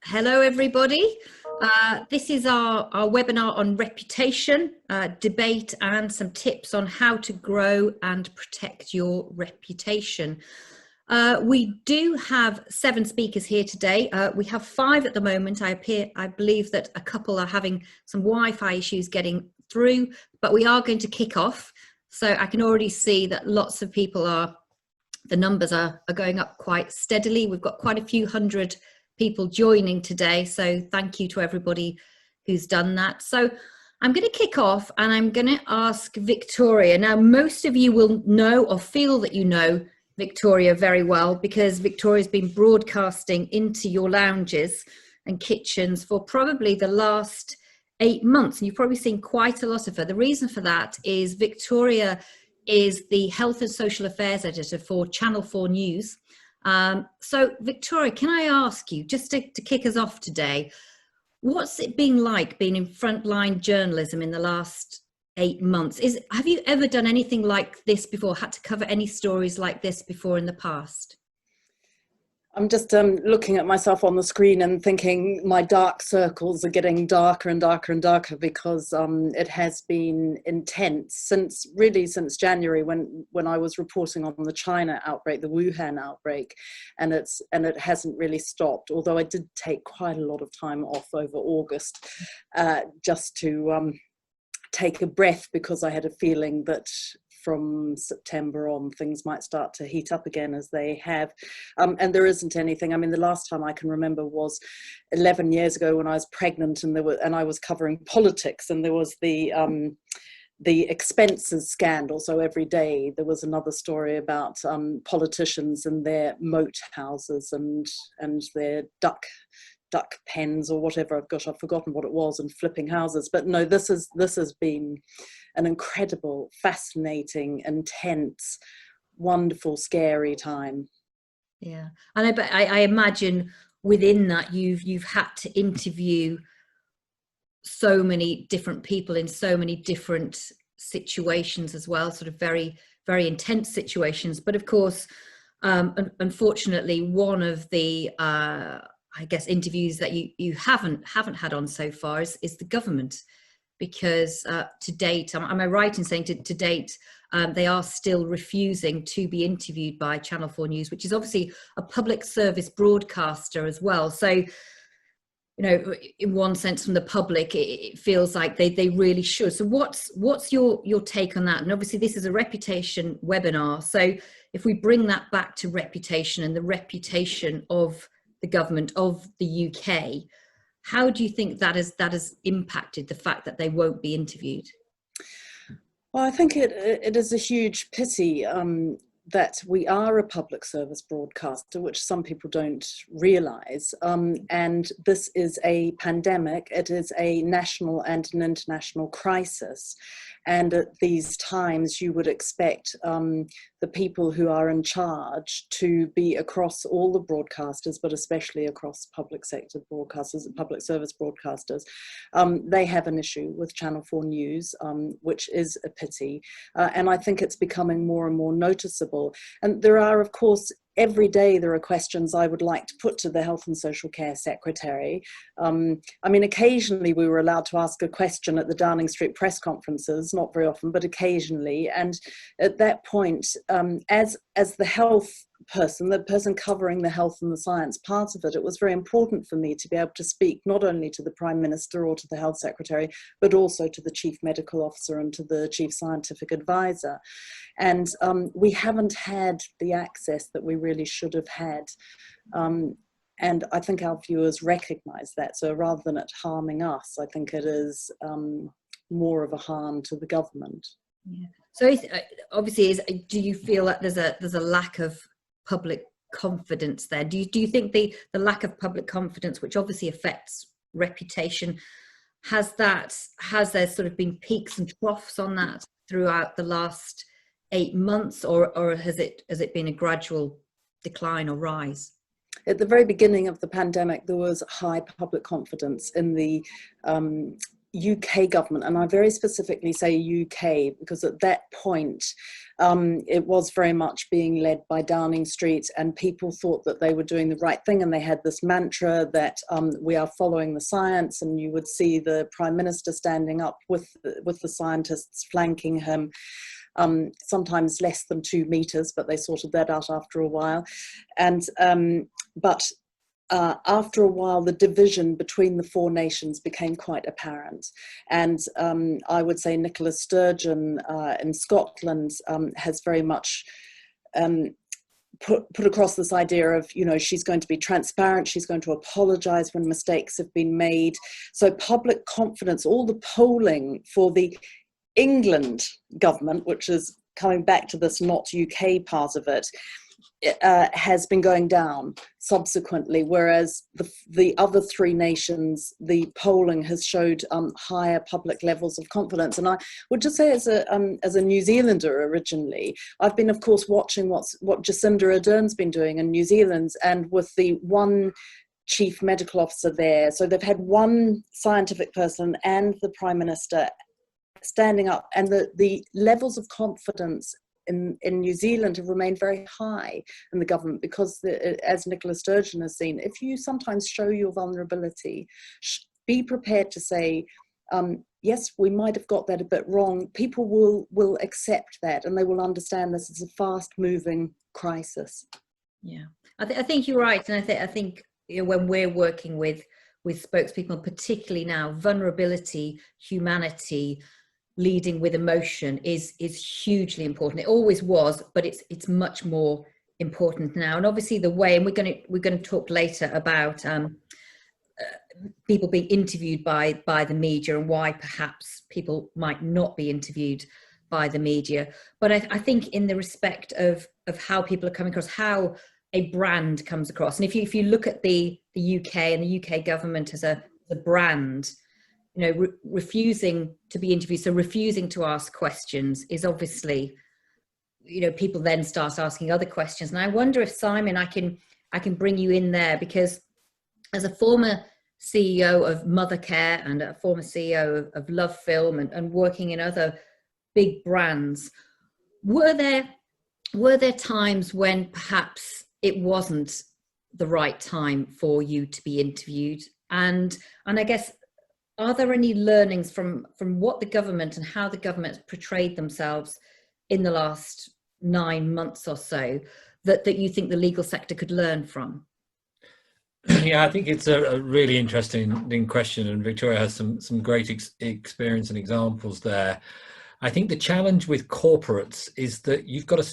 Hello, everybody. This is our webinar on reputation, debate, and some tips on how to grow and protect your reputation. We do have 7 speakers here today. We have 5 at the moment. I believe that a couple are having some Wi-Fi issues getting through, but we are going to kick off. So I can already see that lots of people the numbers are going up quite steadily. We've got quite a few hundred people joining today, so thank you to everybody who's done that. So I'm going to kick off and I'm going to ask Victoria. Now, most of you will know or feel that you know Victoria very well, because Victoria's been broadcasting into your lounges and kitchens for probably the last 8 months, and you've probably seen quite a lot of her. The reason for that is Victoria is the Health and Social Affairs Editor for Channel 4 News. So Victoria, can I ask you, just to kick us off today, what's it been like being in frontline journalism in the last 8 months? Have you ever done anything like this before, had to cover any stories like this before in the past? I'm just looking at myself on the screen and thinking my dark circles are getting darker and darker and darker, because it has been intense since January, when I was reporting on the China outbreak, the Wuhan outbreak, and it hasn't really stopped. Although I did take quite a lot of time off over August, just to take a breath, because I had a feeling that from September on, things might start to heat up again, as they have. And there isn't anything. I mean, the last time I can remember was 11 years ago, when I was pregnant, and I was covering politics, and there was the expenses scandal. So every day there was another story about politicians and their moat houses and their duck pens or whatever. I've forgotten what it was, and flipping houses. But no, this has been an incredible, fascinating, intense, wonderful, scary time. Yeah, and I imagine within that you've had to interview so many different people in so many different situations as well, sort of very, very intense situations. But of course, unfortunately, one of the I guess interviews that you haven't had on so far is the government, because to date, am I right in saying to date they are still refusing to be interviewed by Channel 4 News, which is obviously a public service broadcaster as well. So, you know, in one sense, from the public, it feels like they really should. So what's your take on that? And obviously this is a reputation webinar, so if we bring that back to reputation and the reputation of the government of the UK, how do you think that has impacted the fact that they won't be interviewed? Well, I think it is a huge pity that we are a public service broadcaster, which some people don't realise. And this is a pandemic. It is a national and an international crisis. And at these times, you would expect the people who are in charge to be across all the broadcasters, but especially across public sector broadcasters and public service broadcasters. They have an issue with Channel 4 News, which is a pity. And I think it's becoming more and more noticeable. And there are, of course, every day there are questions I would like to put to the Health and Social Care Secretary. I mean, occasionally we were allowed to ask a question at the Downing Street press conferences, not very often, but occasionally. And at that point, as the health person, the person covering the health and the science part of it, it was very important for me to be able to speak not only to the Prime Minister or to the Health Secretary, but also to the Chief Medical Officer and to the Chief Scientific Advisor. And we haven't had the access that we really should have had. And I think our viewers recognise that. So rather than it harming us, I think it is more of a harm to the government. Yeah. So obviously, do you feel that there's a lack of public confidence there? Do you think the lack of public confidence, which obviously affects reputation, has there sort of been peaks and troughs on that throughout the last 8 months, or has it been a gradual decline or rise? At the very beginning of the pandemic, there was high public confidence in the UK government, and I very specifically say UK because at that point it was very much being led by Downing Street, and people thought that they were doing the right thing, and they had this mantra that we are following the science, and you would see the Prime Minister standing up with the scientists flanking him, sometimes less than 2 meters, but they sorted that out after a while. And after a while, the division between the 4 nations became quite apparent. And I would say Nicola Sturgeon in Scotland has very much put across this idea of, you know, she's going to be transparent, she's going to apologise when mistakes have been made. So public confidence, all the polling for the England government, which is coming back to this not UK part of it, has been going down subsequently, whereas the other 3 nations, the polling has showed higher public levels of confidence. And I would just say, as a New Zealander originally, I've been, of course, watching what Jacinda Ardern's been doing in New Zealand, and with the one chief medical officer there. So they've had one scientific person and the Prime Minister standing up, and the levels of confidence in New Zealand have remained very high in the government, because as Nicola Sturgeon has seen, if you sometimes show your vulnerability, be prepared to say, yes, we might have got that a bit wrong. People will accept that, and they will understand this is a fast moving crisis. Yeah, I think you're right. And I think you know, when we're working with spokespeople, particularly now, vulnerability, humanity, leading with emotion is hugely important. It always was, but it's much more important now. And obviously the way, and we're going to talk later about people being interviewed by the media, and why perhaps people might not be interviewed by the media. But I think in the respect of how people are coming across, how a brand comes across, and if you look at the UK and the UK government as a brand, you know, refusing to be interviewed, so refusing to ask questions, is obviously, you know, people then start asking other questions. And I wonder if, Simon, I can bring you in there, because as a former CEO of Mothercare and a former CEO of LoveFilm, and working in other big brands, were there times when perhaps it wasn't the right time for you to be interviewed? And I guess, are there any learnings from what the government and how the government has portrayed themselves in the last 9 months or so that you think the legal sector could learn from? Yeah, I think it's a really interesting question, and Victoria has some great experience and examples there. I think the challenge with corporates is that you've got to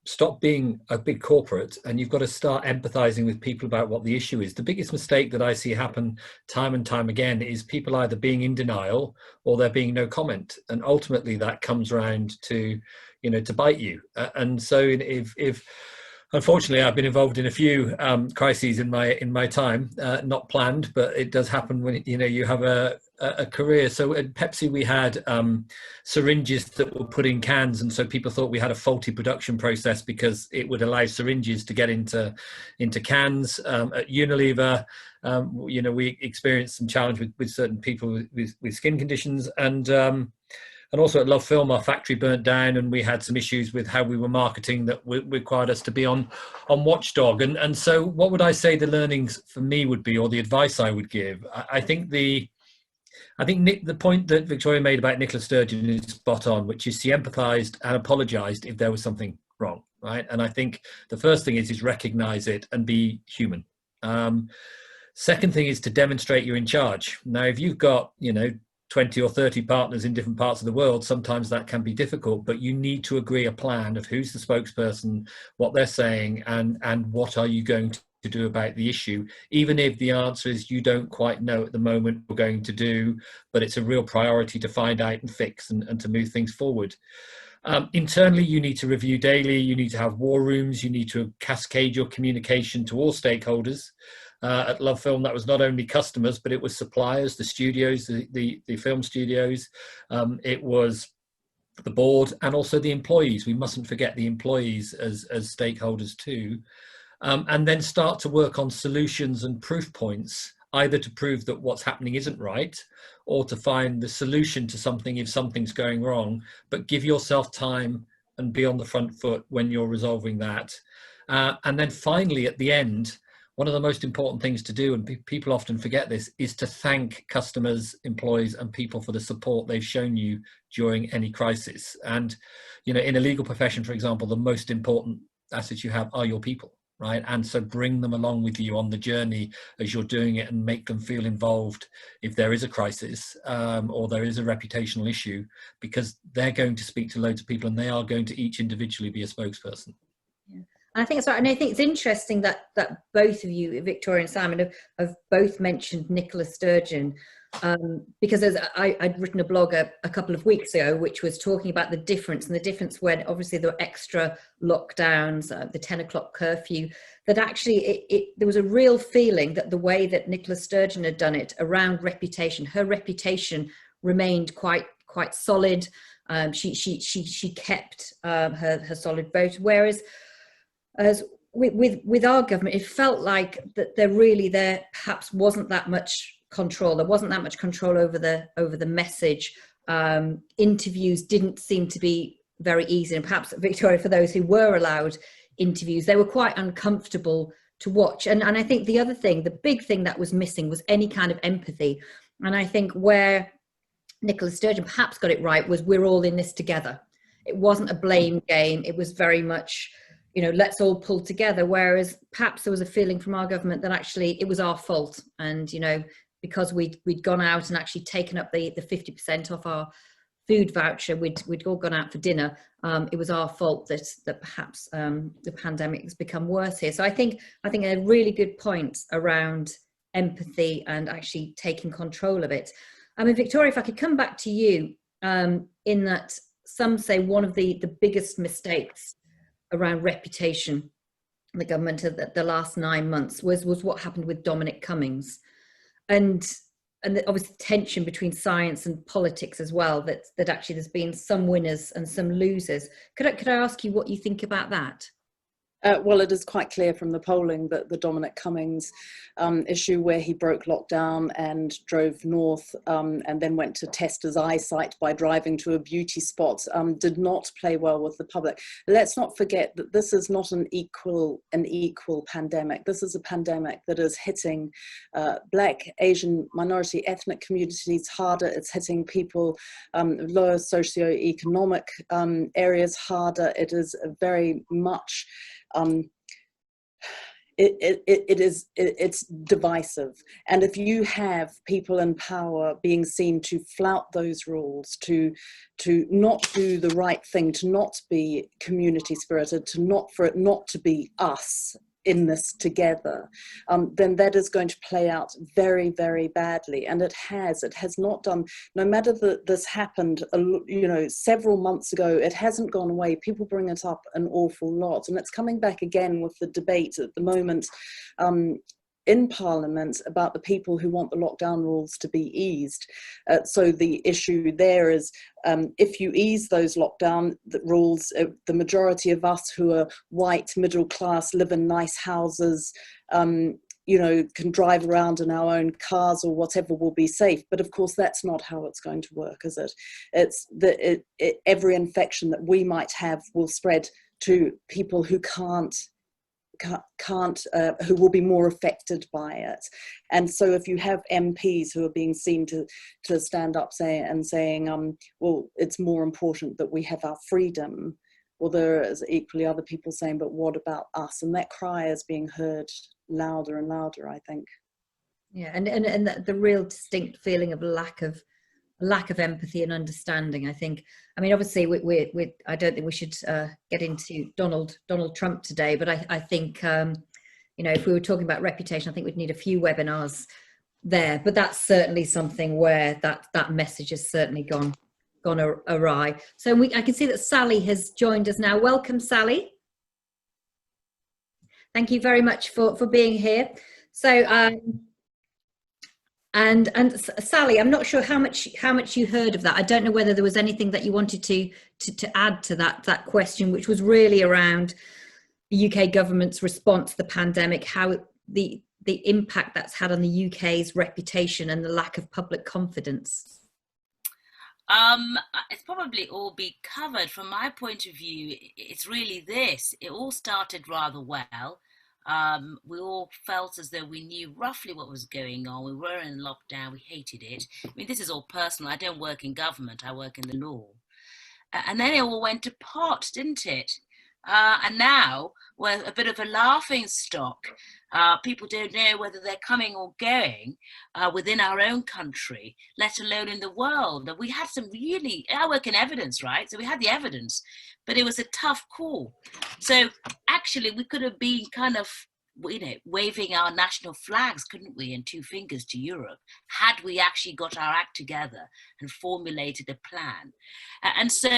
stop being a big corporate, and you've got to start empathizing with people about what the issue is. The biggest mistake that I see happen time and time again is people either being in denial or there being no comment, and ultimately that comes around to, you know, to bite you. And so if unfortunately, I've been involved in a few crises in my time, not planned, but it does happen when, you know, you have a career. So at Pepsi, we had syringes that were put in cans, and so people thought we had a faulty production process because it would allow syringes to get into cans. At Unilever, you know, we experienced some challenge with certain people with skin conditions, and also at LoveFilm, our factory burnt down, and we had some issues with how we were marketing that required us to be on Watchdog. And so what would I say the learnings for me would be, or the advice I would give? I think the point that Victoria made about Nicola Sturgeon is spot on, which is she empathised and apologised if there was something wrong, right? And I think the first thing is recognise it and be human. Second thing is to demonstrate you're in charge. Now, if you've got, you know, 20 or 30 partners in different parts of the world, sometimes that can be difficult, but you need to agree a plan of who's the spokesperson, what they're saying, and what are you going to do about the issue, even if the answer is you don't quite know at the moment what we're going to do, but it's a real priority to find out and fix and to move things forward. Internally, you need to review daily, you need to have war rooms, you need to cascade your communication to all stakeholders. At LoveFilm, that was not only customers, but it was suppliers, the studios, the film studios, it was the board, and also the employees. We mustn't forget the employees as stakeholders too. And then start to work on solutions and proof points either to prove that what's happening isn't right, or to find the solution to something if something's going wrong, but give yourself time and be on the front foot when you're resolving that. And then finally, at the end, one of the most important things to do, and people often forget this, is to thank customers, employees, and people for the support they've shown you during any crisis. And, you know, in a legal profession, for example, the most important assets you have are your people, right? And so bring them along with you on the journey as you're doing it, and make them feel involved if there is a crisis or there is a reputational issue, because they're going to speak to loads of people, and they are going to each individually be a spokesperson. Yeah. And I think it's right, and I think it's interesting that both of you, Victoria and Simon, have both mentioned Nicola Sturgeon, because I'd written a blog a couple of weeks ago which was talking about the difference when obviously there were extra lockdowns, the 10 o'clock curfew, that actually there was a real feeling that the way that Nicola Sturgeon had done it around reputation, her reputation remained quite solid. She kept her solid vote, whereas as with our government, it felt like that there perhaps wasn't that much control. There wasn't that much control over the message. Interviews didn't seem to be very easy, and perhaps, Victoria, for those who were allowed interviews, they were quite uncomfortable to watch. And I think the big thing that was missing was any kind of empathy. And I think where Nicola Sturgeon perhaps got it right was, we're all in this together. It wasn't a blame game. It was very much, you know, let's all pull together. Whereas perhaps there was a feeling from our government that actually it was our fault. And, you know, because we'd gone out and actually taken up the 50% off our food voucher, we'd all gone out for dinner. It was our fault that perhaps the pandemic has become worse here. So I think a really good point around empathy and actually taking control of it. I mean, Victoria, if I could come back to you, in that some say one of the biggest mistakes around reputation in the government of the last 9 months was what happened with Dominic Cummings. And obviously tension between science and politics as well, that actually there's been some winners and some losers. Could I ask you what you think about that? Well, it is quite clear from the polling that the Dominic Cummings issue, where he broke lockdown and drove north and then went to test his eyesight by driving to a beauty spot, did not play well with the public. Let's not forget that this is not an equal pandemic. This is a pandemic that is hitting Black, Asian, minority, ethnic communities harder. It's hitting people lower socioeconomic areas harder. It is very much it's divisive. And if you have people in power being seen to flout those rules, to not do the right thing, to not be community spirited, for it not to be us in this together, then that is going to play out very, very badly. And it has not done, no matter that this happened, you know, several months ago, it hasn't gone away. People bring it up an awful lot, and it's coming back again with the debate at the moment in Parliament about the people who want the lockdown rules to be eased. So the issue there is, if you ease those lockdown rules, the majority of us who are white, middle class, live in nice houses, you know, can drive around in our own cars or whatever, will be safe. But of course, that's not how it's going to work, is it? It's every infection that we might have will spread to people who who will be more affected by it. And so if you have MPs who are being seen to stand up saying, well, it's more important that we have our freedom, well, there is equally other people saying, but what about us? And that cry is being heard louder and louder, I think. Yeah, and the real distinct feeling of lack of empathy and understanding, I think. I mean, obviously, I don't think we should get into Donald Trump today, but I think, you know, if we were talking about reputation, I think we'd need a few webinars there. But that's certainly something where that message has certainly gone awry. So I can see that Sally has joined us now. Welcome, Sally. Thank you very much for being here. So. And Sally, I'm not sure how much you heard of that. I don't know whether there was anything that you wanted to add to that question, which was really around the UK government's response to the pandemic, how the the impact that's had on the UK's reputation and the lack of public confidence? It's probably all be covered. From my point of view, it's really this. It all started rather well. We all felt as though we knew roughly what was going on. We were in lockdown. We hated it. I mean, this is all personal. I don't work in government. I work in the law. And then it all went to pot, didn't it? And now we're a bit of a laughing stock. People don't know whether they're coming or going within our own country, let alone in the world. And we had some really, I work in evidence, right? So we had the evidence, but it was a tough call. So actually we could have been kind of, waving our national flags, couldn't we, and two fingers to Europe, had we actually got our act together and formulated a plan. And so,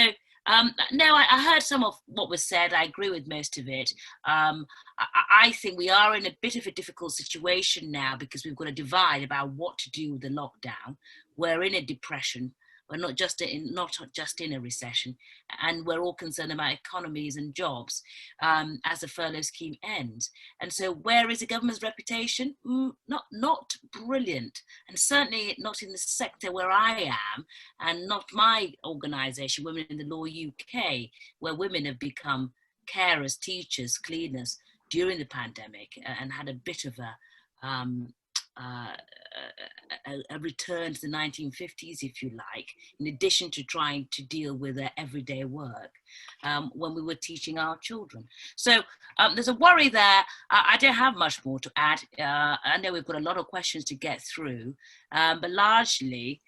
no, I heard some of what was said. I agree with most of it. I think we are in a bit of a difficult situation now because we've got a divide about what to do with the lockdown. We're in a depression. We're not just in a recession, and we're all concerned about economies and jobs as the furlough scheme ends. And so, where is the government's reputation? Not brilliant, and certainly not in the sector where I am, and not my organisation, Women in the Law UK, where women have become carers, teachers, cleaners during the pandemic, and had a bit of a return to the 1950s, if you like, in addition to trying to deal with their everyday work when we were teaching our children. So there's a worry there. I don't have much more to add. I know we've got a lot of questions to get through, but largely,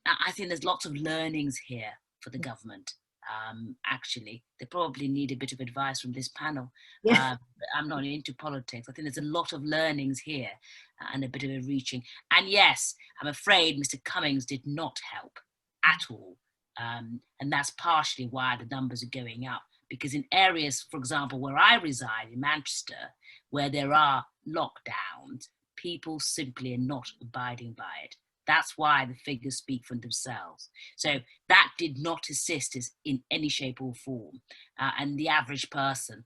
I think there's lots of learnings here for the government. Actually, they probably need a bit of advice from this panel. Yeah. I'm not into politics. I think there's a lot of learnings here and a bit of a reaching. And yes, I'm afraid Mr. Cummings did not help at all. And that's partially why the numbers are going up. Because in areas, for example, where I reside in Manchester, where there are lockdowns, people simply are not abiding by it. That's why the figures speak for themselves. So that did not assist us in any shape or form. And the average person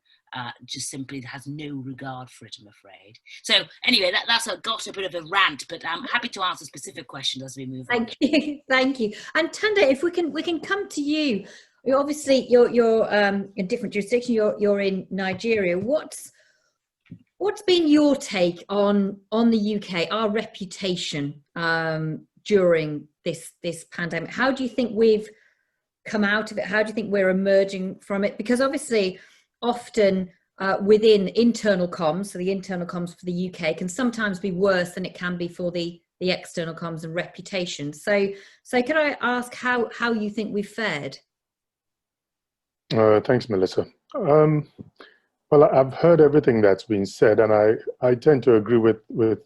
just simply has no regard for it, I'm afraid. So anyway, that's got a bit of a rant, but I'm happy to answer specific questions as we move on. Thank you, thank you. And Tanda, if we can come to you. Obviously, you're in different jurisdiction. You're in Nigeria. What's been your take on the UK, our reputation during this pandemic? How do you think we've come out of it? How do you think we're emerging from it? Because obviously, often within internal comms, so the internal comms for the UK can sometimes be worse than it can be for the external comms and reputation. So can I ask how you think we've fared? Thanks, Melissa. Well, I've heard everything that's been said, and I tend to agree with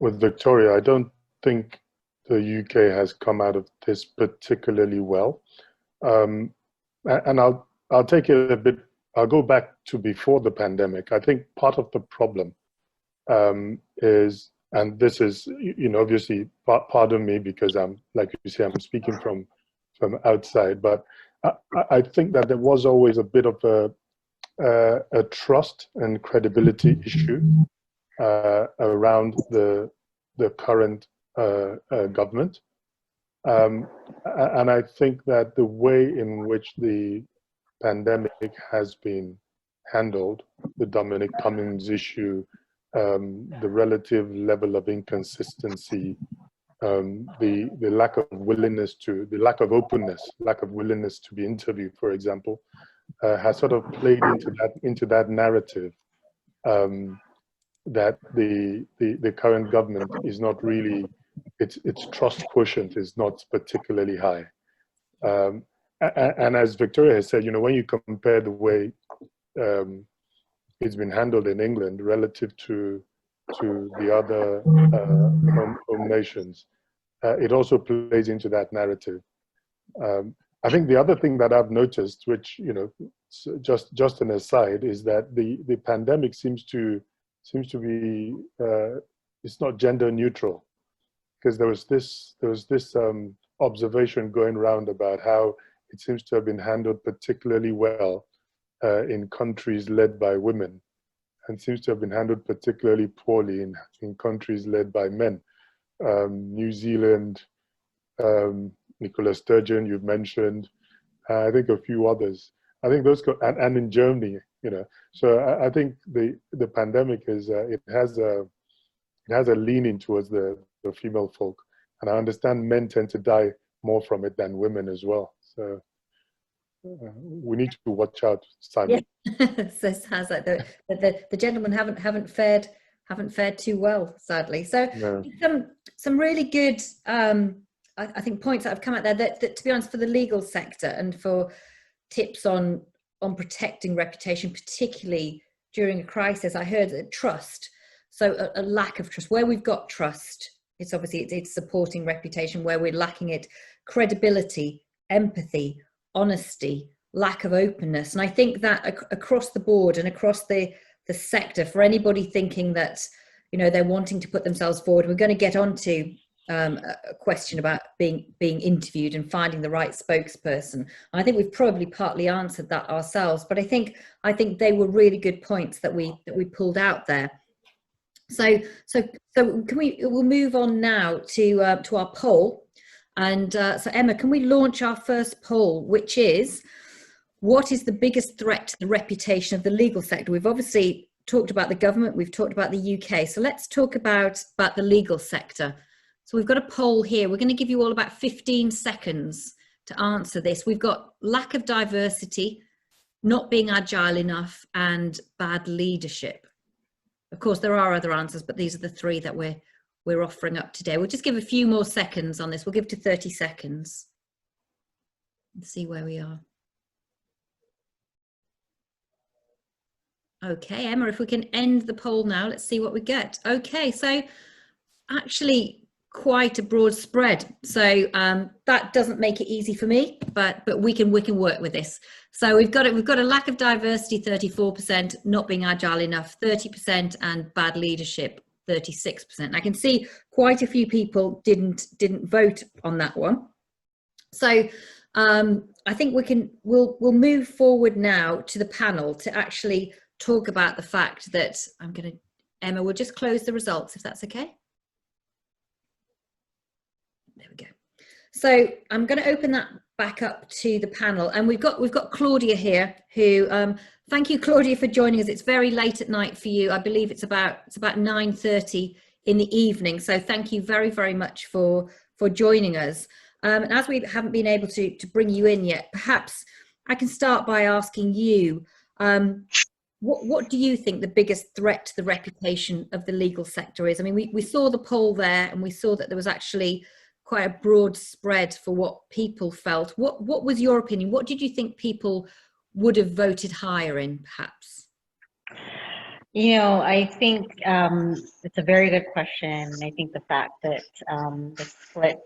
Victoria. I don't think the UK has come out of this particularly well, and I'll take it a bit. I'll go back to before the pandemic. I think part of the problem is, and this is, obviously, pardon me because I'm, like you say, I'm speaking from outside, but I think that there was always a bit of a trust and credibility issue around the current government, and I think that the way in which the pandemic has been handled, the Dominic Cummings issue, the relative level of inconsistency, the lack of willingness to, the lack of openness, lack of willingness to be interviewed, for example, has sort of played into that narrative that the current government is not really, its trust quotient is not particularly high. And as Victoria has said, when you compare the way it's been handled in England relative to the other home nations, it also plays into that narrative. I think the other thing that I've noticed, which just an aside, is that the pandemic seems to be it's not gender neutral, because there was this observation going around about how it seems to have been handled particularly well in countries led by women, and seems to have been handled particularly poorly in countries led by men. New Zealand, Nicola Sturgeon, you've mentioned, I think a few others. I think those, and in Germany, you know. So I think the pandemic is it has a leaning towards the female folk, and I understand men tend to die more from it than women as well. So we need to watch out, Simon. Yeah. So it sounds like the gentlemen haven't fared too well, sadly. So No. some really good I think points that have come out there that to be honest, for the legal sector and for tips on protecting reputation, particularly during a crisis. I heard that trust, so a lack of trust. Where we've got trust, it's obviously it's supporting reputation. Where we're lacking it, credibility, empathy, honesty, lack of openness. And I think that across the board and across the sector, for anybody thinking that, you know, they're wanting to put themselves forward, we're going to get onto a question about being interviewed and finding the right spokesperson. And I think we've probably partly answered that ourselves, but I think they were really good points that we pulled out there. So we'll move on now to our poll. And so Emma, can we launch our first poll, which is, what is the biggest threat to the reputation of the legal sector? We've obviously talked about the government, we've talked about the UK, so let's talk about the legal sector. So we've got a poll here. We're going to give you all about 15 seconds to answer this. We've got lack of diversity, not being agile enough, and bad leadership. Of course, there are other answers, but these are the three that we're offering up today. We'll just give a few more seconds on this. We'll give to 30 seconds and see where we are. Okay, Emma, if we can end the poll now, let's see what we get. Okay, so actually quite a broad spread. So that doesn't make it easy for me, but we can work with this. So we've got a lack of diversity, 34%, not being agile enough, 30%, and bad leadership, 36%. I can see quite a few people didn't vote on that one. So I think we'll move forward now to the panel to actually talk about the fact that Emma, we'll just close the results if that's okay. There we go. So I'm going to open that back up to the panel, and we've got Claudia here, who thank you, Claudia, for joining us. It's very late at night for you. I believe it's about 9:30 in the evening. So thank you very, very much for joining us. And as we haven't been able to bring you in yet, perhaps I can start by asking you, what do you think the biggest threat to the reputation of the legal sector is? I mean, we saw the poll there, and we saw that there was actually quite a broad spread for what people felt. What was your opinion? What did you think people would have voted higher in, perhaps? You know, I think it's a very good question. I think the fact that the split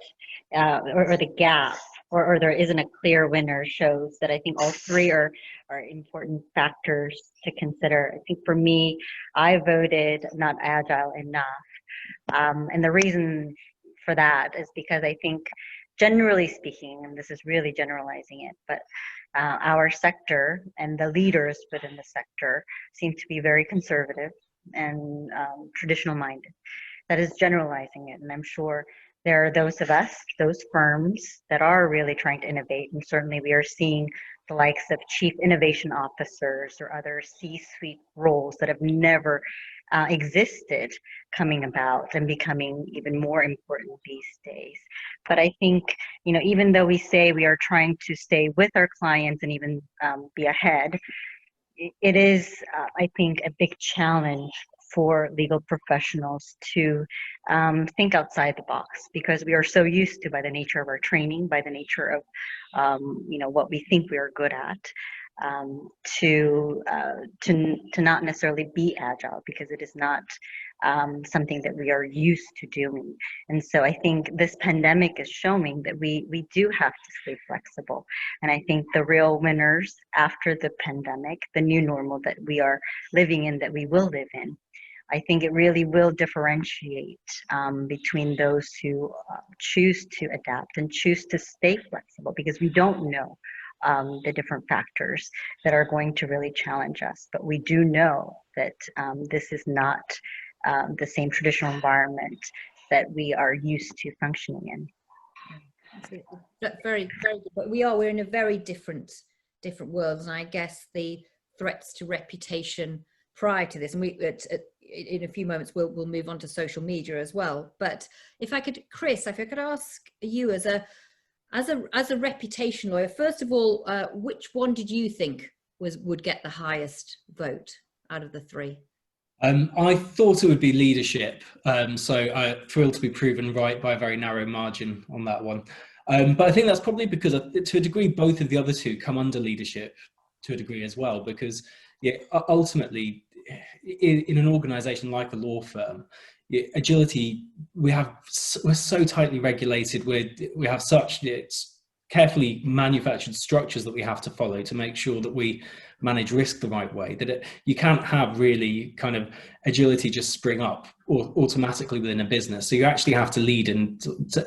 or the gap or there isn't a clear winner shows that I think all three are important factors to consider. I think for me, I voted not agile enough. And the reason for that is because I think, generally speaking, and this is really generalizing it, but our sector and the leaders within the sector seem to be very conservative and traditional minded. That is generalizing it, and I'm sure there are those of us, those firms that are really trying to innovate, and certainly we are seeing the likes of chief innovation officers or other C-suite roles that have never existed coming about and becoming even more important these days. But I think, you know, even though we say we are trying to stay with our clients and even be ahead, it is, I think, a big challenge for legal professionals to think outside the box, because we are so used to, by the nature of our training, by the nature of you know, what we think we are good at, to not necessarily be agile, because it is not something that we are used to doing. And so I think this pandemic is showing that we do have to stay flexible. And I think the real winners after the pandemic, the new normal that we are living in, that we will live in, I think it really will differentiate between those who choose to adapt and choose to stay flexible, because we don't know the different factors that are going to really challenge us. But we do know that this is not the same traditional environment that we are used to functioning in. Very, very good. But we're in a very different world, and I guess the threats to reputation prior to this, and in a few moments we'll move on to social media as well. But if I could, Chris, if I could ask you as a reputation lawyer, first of all, which one did you think would get the highest vote out of the three? I thought it would be leadership, so I'm thrilled to be proven right by a very narrow margin on that one. But I think that's probably because, to a degree, both of the other two come under leadership to a degree as well, because ultimately, in an organisation like a law firm, agility, we're so tightly regulated, we have such carefully manufactured structures that we have to follow to make sure that we manage risk the right way, that you can't have really kind of agility just spring up or automatically within a business. So you actually have to lead and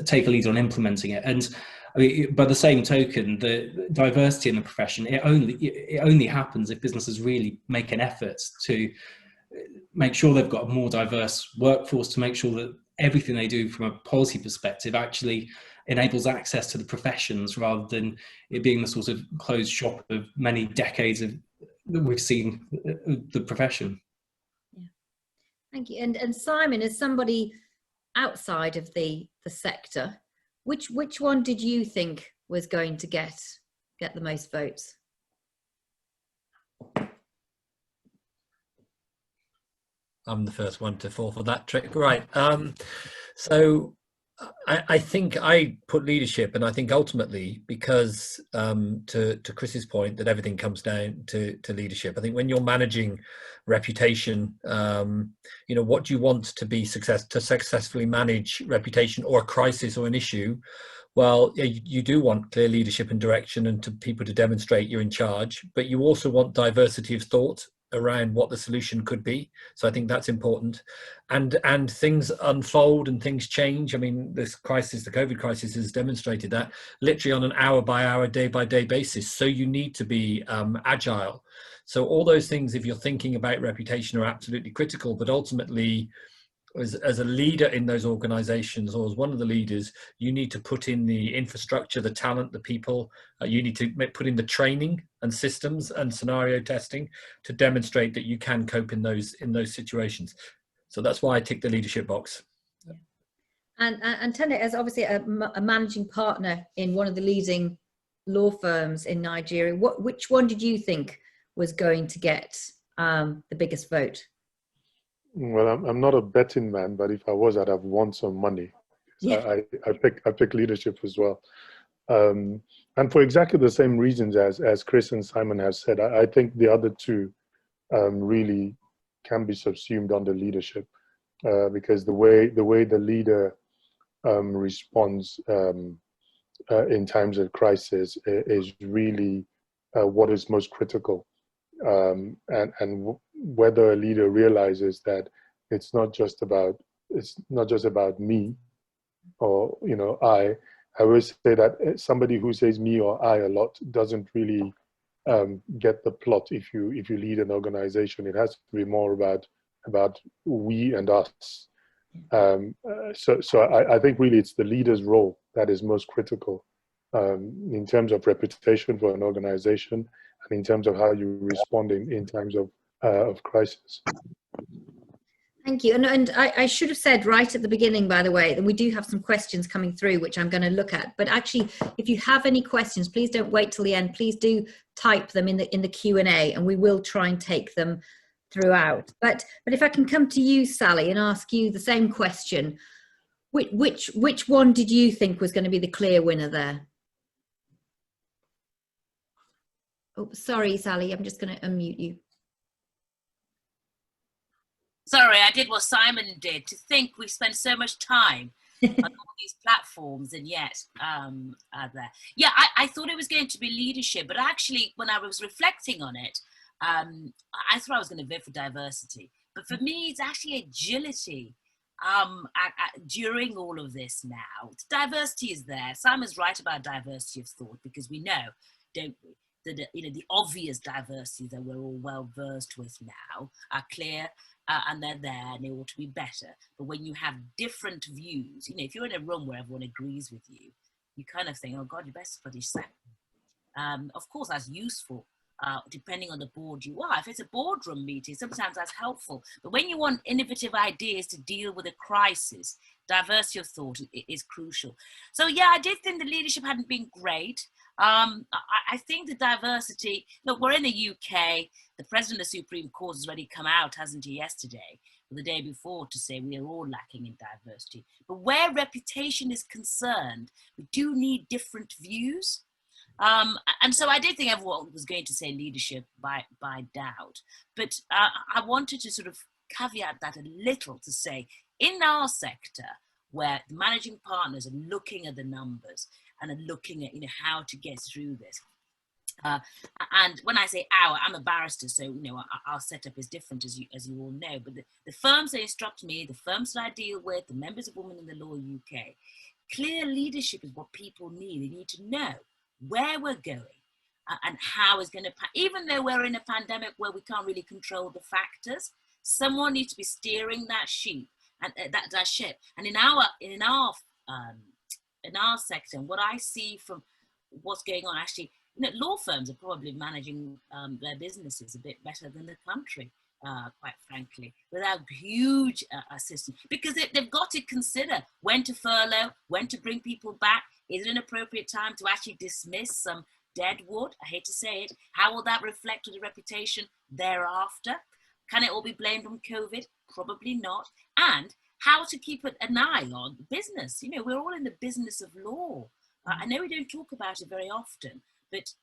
take a lead on implementing it. And I mean, by the same token, the diversity in the profession, it only happens if businesses really make an effort to make sure they've got a more diverse workforce, to make sure that everything they do from a policy perspective actually enables access to the professions, rather than it being the sort of closed shop of many decades that we've seen the profession. Yeah, thank you. And Simon, as somebody outside of the sector, which one did you think was going to get the most votes? I'm the first one to fall for that trick, right? So I think I put leadership, and I think ultimately, because to Chris's point, that everything comes down to leadership. I think when you're managing reputation, what do you want to be successfully manage reputation or a crisis or an issue? Well, you do want clear leadership and direction, and to people to demonstrate you're in charge, but you also want diversity of thought around what the solution could be. So I think that's important, and things unfold and things change. I mean, this crisis, the COVID crisis, has demonstrated that literally on an hour by hour, day by day basis. So you need to be agile. So all those things, if you're thinking about reputation, are absolutely critical. But ultimately, as a leader in those organizations, or as one of the leaders, you need to put in the infrastructure, the talent, the people. You need to put in the training and systems and scenario testing to demonstrate that you can cope in those situations. So that's why I tick the leadership box. Yeah. And Tene, as obviously a managing partner in one of the leading law firms in Nigeria, which one did you think was going to get the biggest vote? Well, I'm not a betting man, but if I was, I'd have won some money. So yeah. I pick leadership as well, and for exactly the same reasons as Chris and Simon have said. I think the other two really can be subsumed under leadership, because the way the leader responds in times of crisis is really what is most critical. And whether a leader realizes that it's not just about me, or I always say that somebody who says me or I a lot doesn't really get the plot. If you lead an organization, it has to be more about we and us. So I think really it's the leader's role that is most critical in terms of reputation for an organization, and in terms of how you respond in times of crisis. Thank you. And I should have said right at the beginning, by the way, that we do have some questions coming through, which I'm going to look at. But actually, if you have any questions, please don't wait till the end. Please do type them in the Q&A, and we will try and take them throughout. But if I can come to you, Sally, and ask you the same question, which one did you think was going to be the clear winner there? Oh, sorry, Sally, I'm just going to unmute you. Sorry, I did what Simon did, to think we spend so much time on all these platforms, and yet there. Yeah, I thought it was going to be leadership, but actually, when I was reflecting on it, I thought I was going to vote for diversity. But for me, it's actually agility. During all of this now, diversity is there. Simon's right about diversity of thought, because we know, don't we, the obvious diversity that we're all well versed with now are clear, and they're there and they ought to be better. But when you have different views, if you're in a room where everyone agrees with you, you kind of think, oh God, you best put yourself. Of course, that's useful, depending on the board you are. If it's a boardroom meeting, sometimes that's helpful. But when you want innovative ideas to deal with a crisis, diversity of thought is crucial. So yeah, I did think the leadership hadn't been great. I think the diversity, look, we're in the UK, the President of the Supreme Court has already come out, hasn't he, yesterday, or the day before, to say we are all lacking in diversity. But where reputation is concerned, we do need different views. And so I did think everyone was going to say leadership by doubt, but I wanted to sort of caveat that a little to say, in our sector, where the managing partners are looking at the numbers and are looking at how to get through this. And when I say our, I'm a barrister, so our setup is different, as you all know. But the firms that instruct me, the firms that I deal with, the members of Women in the Law UK, clear leadership is what people need. They need to know where we're going and how it's going to. Even though we're in a pandemic where we can't really control the factors, someone needs to be steering that ship. And that ship. And in our sector, what I see from what's going on, actually, law firms are probably managing their businesses a bit better than the country, quite frankly, without huge assistance, because they've got to consider when to furlough, when to bring people back. Is it an appropriate time to actually dismiss some dead wood? I hate to say it. How will that reflect on the reputation thereafter? Can it all be blamed on COVID? Probably not. And how to keep an eye on business. We're all in the business of law. I know we don't talk about it very often, but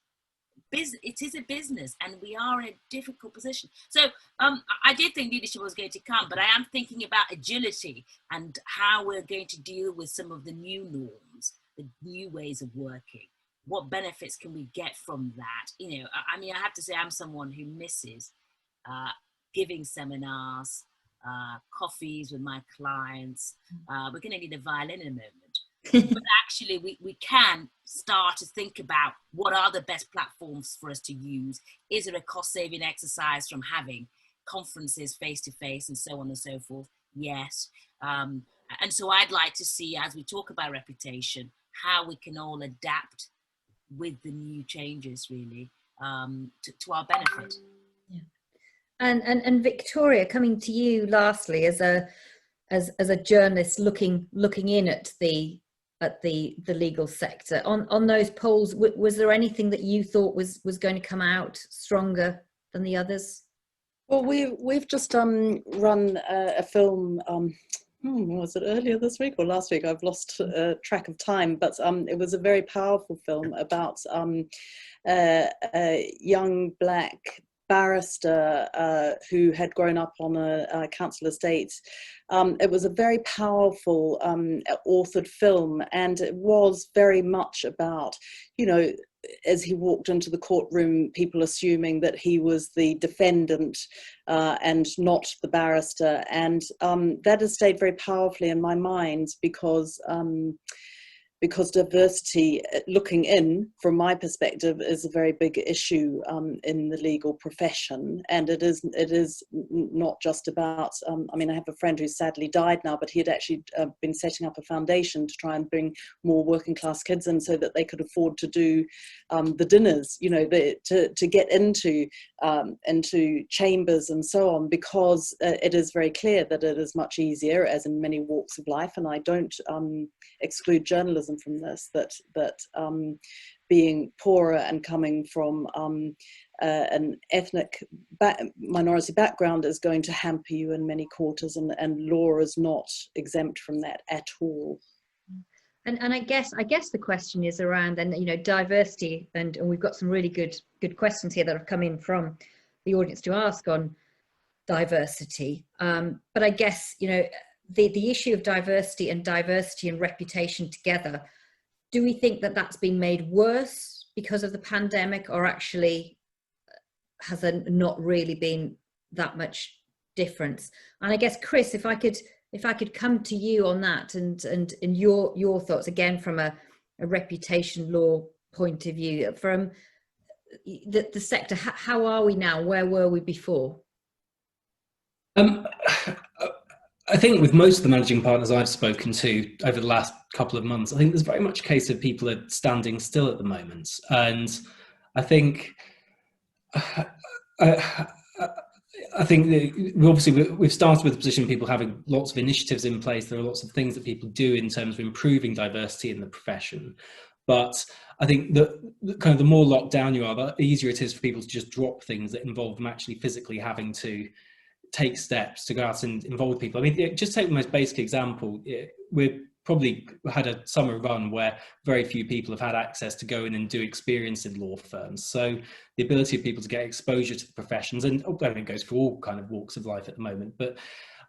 it is a business and we are in a difficult position. So I did think leadership was going to come, but I am thinking about agility and how we're going to deal with some of the new norms, the new ways of working. What benefits can we get from that? I have to say I'm someone who misses giving seminars, coffees with my clients. We're going to need a violin in a moment. But actually, we can start to think about what are the best platforms for us to use. Is it a cost-saving exercise from having conferences face-to-face and so on and so forth? Yes. And so I'd like to see, as we talk about reputation, how we can all adapt with the new changes, really, to our benefit. Yeah. And Victoria, coming to you lastly, as a journalist looking in at the legal sector, on those polls, was there anything that you thought was going to come out stronger than the others? Well, we've just run a film. Was it earlier this week or last week? I've lost track of time, but it was a very powerful film about a young black barrister who had grown up on a council estate. It was a very powerful authored film, and it was very much about, as he walked into the courtroom, people assuming that he was the defendant and not the barrister. And that has stayed very powerfully in my mind because diversity, looking in from my perspective, is a very big issue in the legal profession. And it is not just about, I have a friend who sadly died now, but he had actually been setting up a foundation to try and bring more working class kids in so that they could afford to do the dinners, to get into chambers and so on, because it is very clear that it is much easier, as in many walks of life, and I don't exclude journalism from this, that being poorer and coming from an ethnic minority background is going to hamper you in many quarters, and law is not exempt from that at all. And I guess the question is around, and diversity, and we've got some really good questions here that have come in from the audience to ask on diversity. But I guess the issue of diversity and reputation together, do we think that that's been made worse because of the pandemic, or actually has there not really been that much difference? And I guess, Chris, if I could come to you on that and your thoughts, again, from a reputation law point of view, from the sector? How are we now? Where were we before? I think with most of the managing partners I've spoken to over the last couple of months, I think there's very much a case of people are standing still at the moment. And I think I think that we've started with a position of people having lots of initiatives in place. There are lots of things that people do in terms of improving diversity in the profession. But I think that kind of the more locked down you are, the easier it is for people to just drop things that involve them actually physically having to take steps to go out and involve people. I mean, just take the most basic example. We've probably had a summer run where very few people have had access to go in and do experience in law firms. So the ability of people to get exposure to the professions, and I think it goes for all kind of walks of life at the moment, but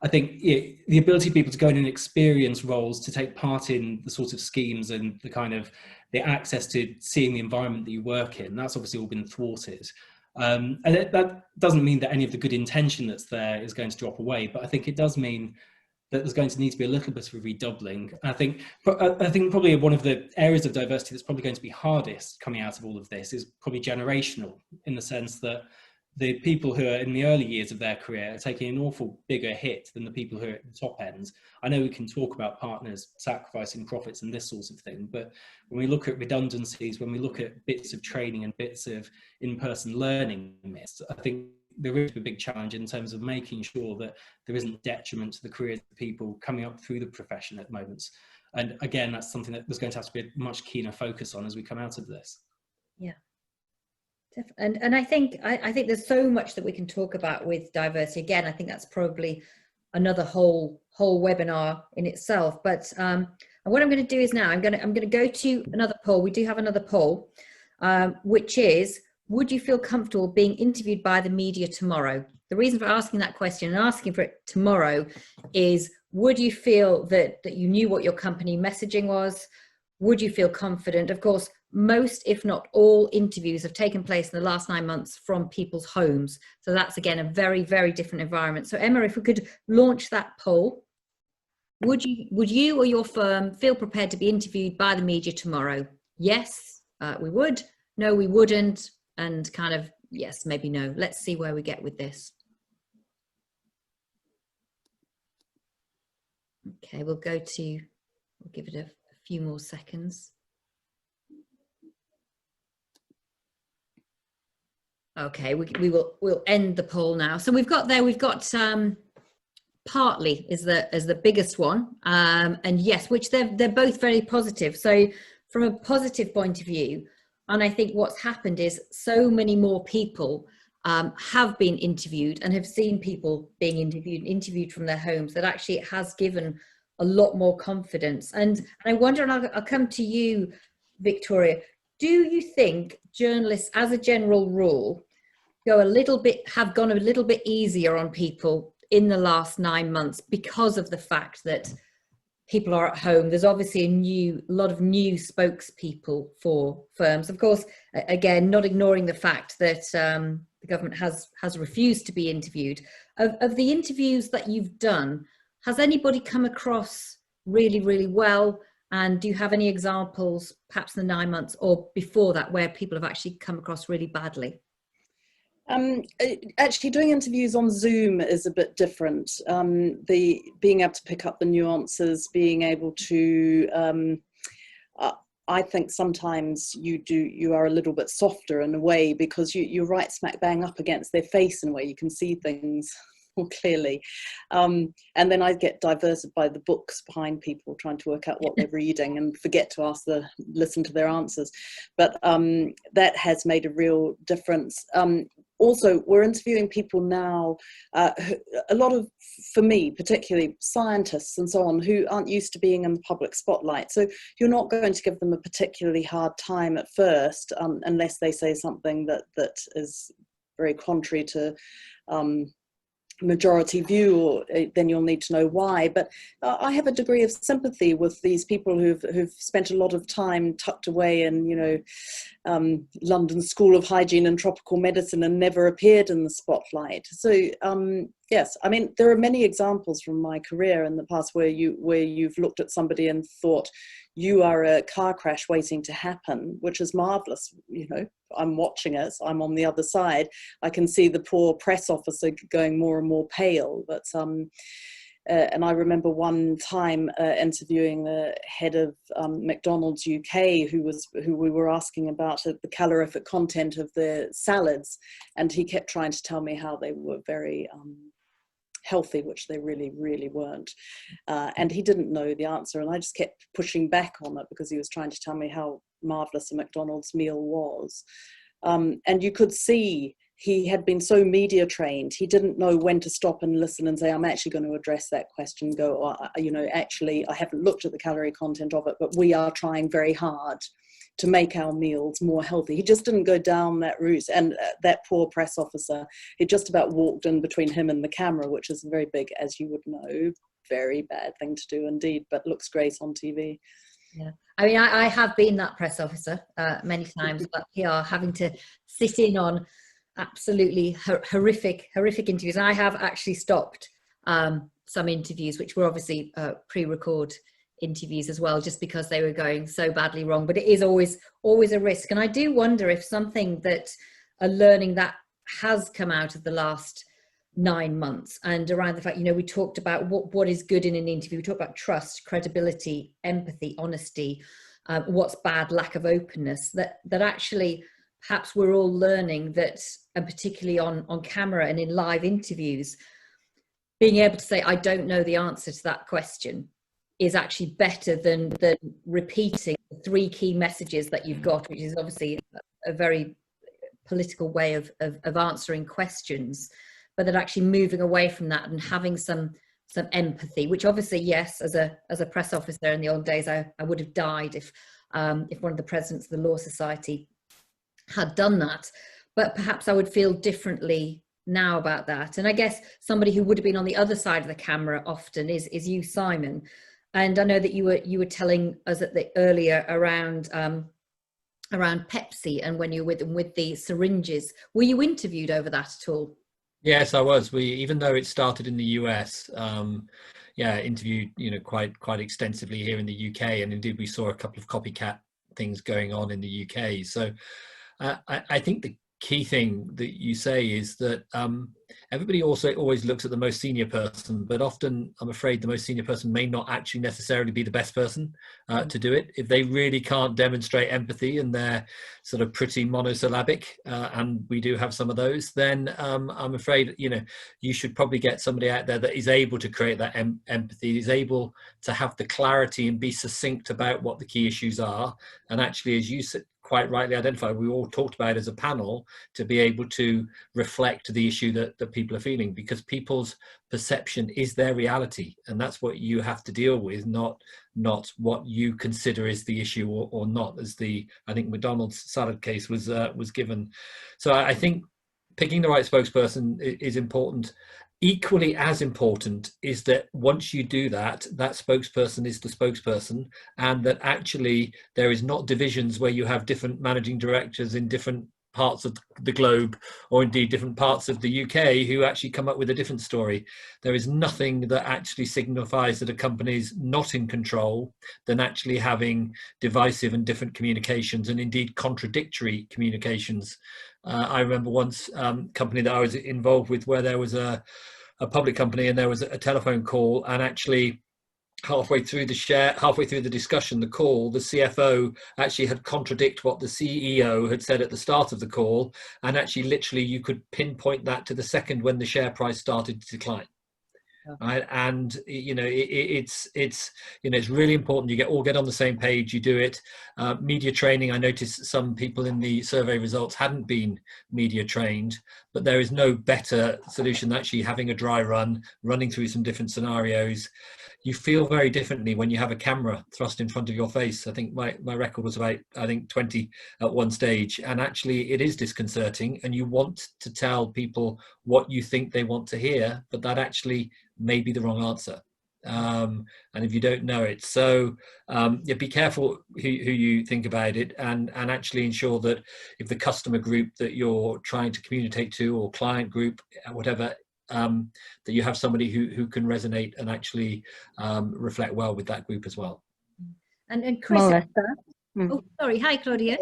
I think the ability of people to go in and experience roles, to take part in the sort of schemes and the kind of the access to seeing the environment that you work in, that's obviously all been thwarted. And that doesn't mean that any of the good intention that's there is going to drop away, but I think it does mean that there's going to need to be a little bit of a redoubling. I think probably one of the areas of diversity that's probably going to be hardest coming out of all of this is probably generational, in the sense that the people who are in the early years of their career are taking an awful bigger hit than the people who are at the top end. I know we can talk about partners sacrificing profits and this sort of thing, but when we look at redundancies, when we look at bits of training and bits of in-person learning missed, I think there is a big challenge in terms of making sure that there isn't detriment to the careers of people coming up through the profession at moments. And again, that's something that there's going to have to be a much keener focus on as we come out of this. Yeah. And I think there's so much that we can talk about with diversity. Again, I think that's probably another whole webinar in itself. But what I'm going to do is now I'm going to go to another poll. We do have another poll, which is: would you feel comfortable being interviewed by the media tomorrow? The reason for asking that question and asking for it tomorrow is: would you feel that you knew what your company messaging was? Would you feel confident? Of course, most, if not all, interviews have taken place in the last 9 months from people's homes. So that's, again, a very, very different environment. So Emma, if we could launch that poll, would you or your firm feel prepared to be interviewed by the media tomorrow? Yes, we would. No, we wouldn't. And kind of, yes, maybe no. Let's see where we get with this. Okay, we'll give it a few more seconds. Okay, we'll end the poll now. So we've got partly is the biggest one, and yes, which they're both very positive. So from a positive point of view, and I think what's happened is so many more people have been interviewed and have seen people being interviewed from their homes, that actually it has given a lot more confidence. And I wonder, and I'll come to you, Victoria, do you think journalists, as a general rule, have gone a little bit easier on people in the last 9 months because of the fact that people are at home? There's obviously a lot of new spokespeople for firms. Of course, again, not ignoring the fact that the government has refused to be interviewed. Of the interviews that you've done, has anybody come across really, really well? And do you have any examples, perhaps in the 9 months or before that, where people have actually come across really badly? Actually, doing interviews on Zoom is a bit different. The being able to pick up the nuances, being able to, I think sometimes you are a little bit softer in a way, because you're right smack bang up against their face in a way. You can see things more clearly. And then I get diverted by the books behind people trying to work out what they're reading and forget to listen to their answers. But that has made a real difference. Also, we're interviewing people now, a lot of, for me, particularly scientists and so on, who aren't used to being in the public spotlight. So you're not going to give them a particularly hard time at first, unless they say something that is very contrary to majority view, or then you'll need to know why. But I have a degree of sympathy with these people who've spent a lot of time tucked away in London School of Hygiene and Tropical Medicine and never appeared in the spotlight. So Yes, I mean, there are many examples from my career in the past where you've looked at somebody and thought, you are a car crash waiting to happen, which is marvelous. You know, I'm watching it, I'm on the other side. I can see the poor press officer going more and more pale. But and I remember one time interviewing the head of McDonald's UK, who we were asking about the calorific content of the salads, and he kept trying to tell me how they were very healthy, which they really, really weren't. And he didn't know the answer, and I just kept pushing back on it because he was trying to tell me how marvelous a McDonald's meal was. And you could see he had been so media trained, he didn't know when to stop and listen and say, I'm actually going to address that question, go, you know, actually, I haven't looked at the calorie content of it, but we are trying very hard to make our meals more healthy. He just didn't go down that route. And that poor press officer, it just about walked in between him and the camera, which is a very big, as you would know, very bad thing to do indeed, but looks great on TV. Yeah, I mean, I have been that press officer many times, but PR having to sit in on absolutely horrific interviews. I have actually stopped some interviews, which were obviously pre-record interviews as well, just because they were going so badly wrong. But it is always a risk. And I do wonder if something that a learning that has come out of the last 9 months and around the fact, you know, we talked about what is good in an interview. We talked about trust, credibility, empathy, honesty, what's bad, lack of openness, that actually perhaps we're all learning that, and particularly on camera and in live interviews, being able to say, I don't know the answer to that question is actually better than repeating the 3 key messages that you've got, which is obviously a very political way of answering questions, but that actually moving away from that and having some empathy, which obviously, yes, as a press officer in the old days, I would have died if one of the presidents of the Law Society had done that. But perhaps I would feel differently now about that. And I guess somebody who would have been on the other side of the camera often is you, Simon. And I know that you were telling us earlier around Pepsi and when you were with the syringes. Were you interviewed over that at all? Yes, I was. Even though it started in the US, interviewed, you know, quite extensively here in the UK, and indeed we saw a couple of copycat things going on in the UK. So I think the key thing that you say is that everybody also always looks at the most senior person, but often I'm afraid the most senior person may not actually necessarily be the best person to do it. If they really can't demonstrate empathy and they're sort of pretty monosyllabic, and we do have some of those, then I'm afraid, you know, you should probably get somebody out there that is able to create that empathy, is able to have the clarity and be succinct about what the key issues are. And actually, as you said, quite rightly identified, we all talked about as a panel, to be able to reflect the issue that people are feeling, because people's perception is their reality, and that's what you have to deal with, not what you consider is the issue or not, as I think McDonald's salad case was given. So I think picking the right spokesperson is important. Equally as important is that once you do that, that spokesperson is the spokesperson, and that actually there is not divisions where you have different managing directors in different parts of the globe, or indeed different parts of the UK, who actually come up with a different story. There is nothing that actually signifies that a company is not in control than actually having divisive and different communications, and indeed contradictory communications. I remember once a company that I was involved with where there was a public company, and there was a telephone call, and actually halfway through the discussion, the call, the CFO actually had contradict what the CEO had said at the start of the call, and actually literally you could pinpoint that to the second when the share price started to decline. Right. And you know, it's you know, it's really important you all get on the same page, you do it. Media training, I noticed some people in the survey results hadn't been media trained, but there is no better solution than actually having a dry run, running through some different scenarios. You feel very differently when you have a camera thrust in front of your face. I think my record was about, I think, 20 at one stage, and actually it is disconcerting, and you want to tell people what you think they want to hear, but that actually may be the wrong answer. And if you don't know it, so be careful who you think about it, and actually ensure that if the customer group that you're trying to communicate to, or client group, whatever, that you have somebody who can resonate and actually reflect well with that group as well. And Chris, Melissa. oh, sorry. Hi, Claudia.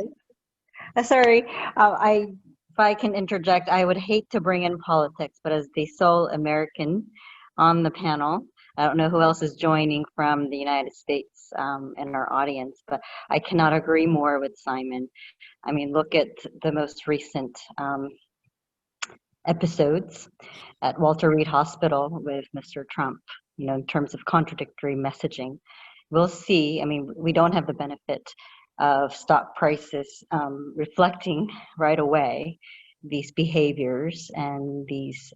Sorry, if I can interject, I would hate to bring in politics, but as the sole American on the panel, I don't know who else is joining from the United States in our audience, but I cannot agree more with Simon. I mean, look at the most recent episodes at Walter Reed Hospital with Mr. Trump, you know, in terms of contradictory messaging. We'll see. I mean, we don't have the benefit of stock prices reflecting right away these behaviors and these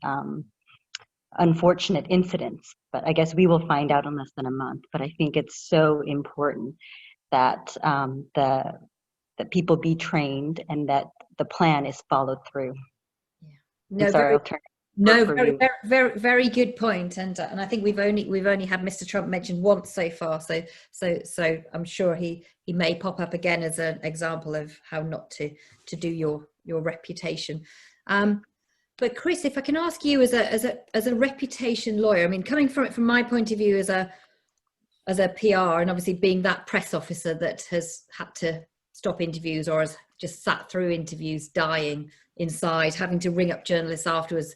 unfortunate incidents. But I guess we will find out in less than a month. But I think it's so important that that people be trained and that the plan is followed through. Yeah. No, sorry, I'll turn very good point. And I think we've only had Mr. Trump mentioned once so far. So I'm sure he may pop up again as an example of how not to do your reputation. But Chris, if I can ask you as a reputation lawyer, I mean, coming from it from my point of view as a PR, and obviously being that press officer that has had to stop interviews or has just sat through interviews dying inside, having to ring up journalists afterwards,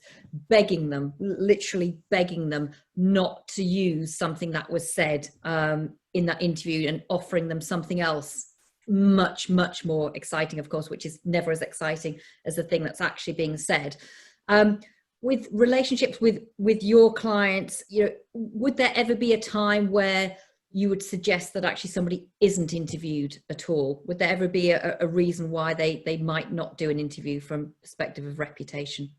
begging them, literally begging them not to use something that was said in that interview and offering them something else much more exciting, of course, which is never as exciting as the thing that's actually being said. With relationships with your clients, you know, would there ever be a time where you would suggest that actually somebody isn't interviewed at all? Would there ever be a reason why they might not do an interview from perspective of reputation?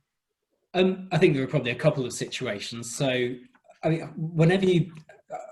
I think there are probably a couple of situations. So, I mean,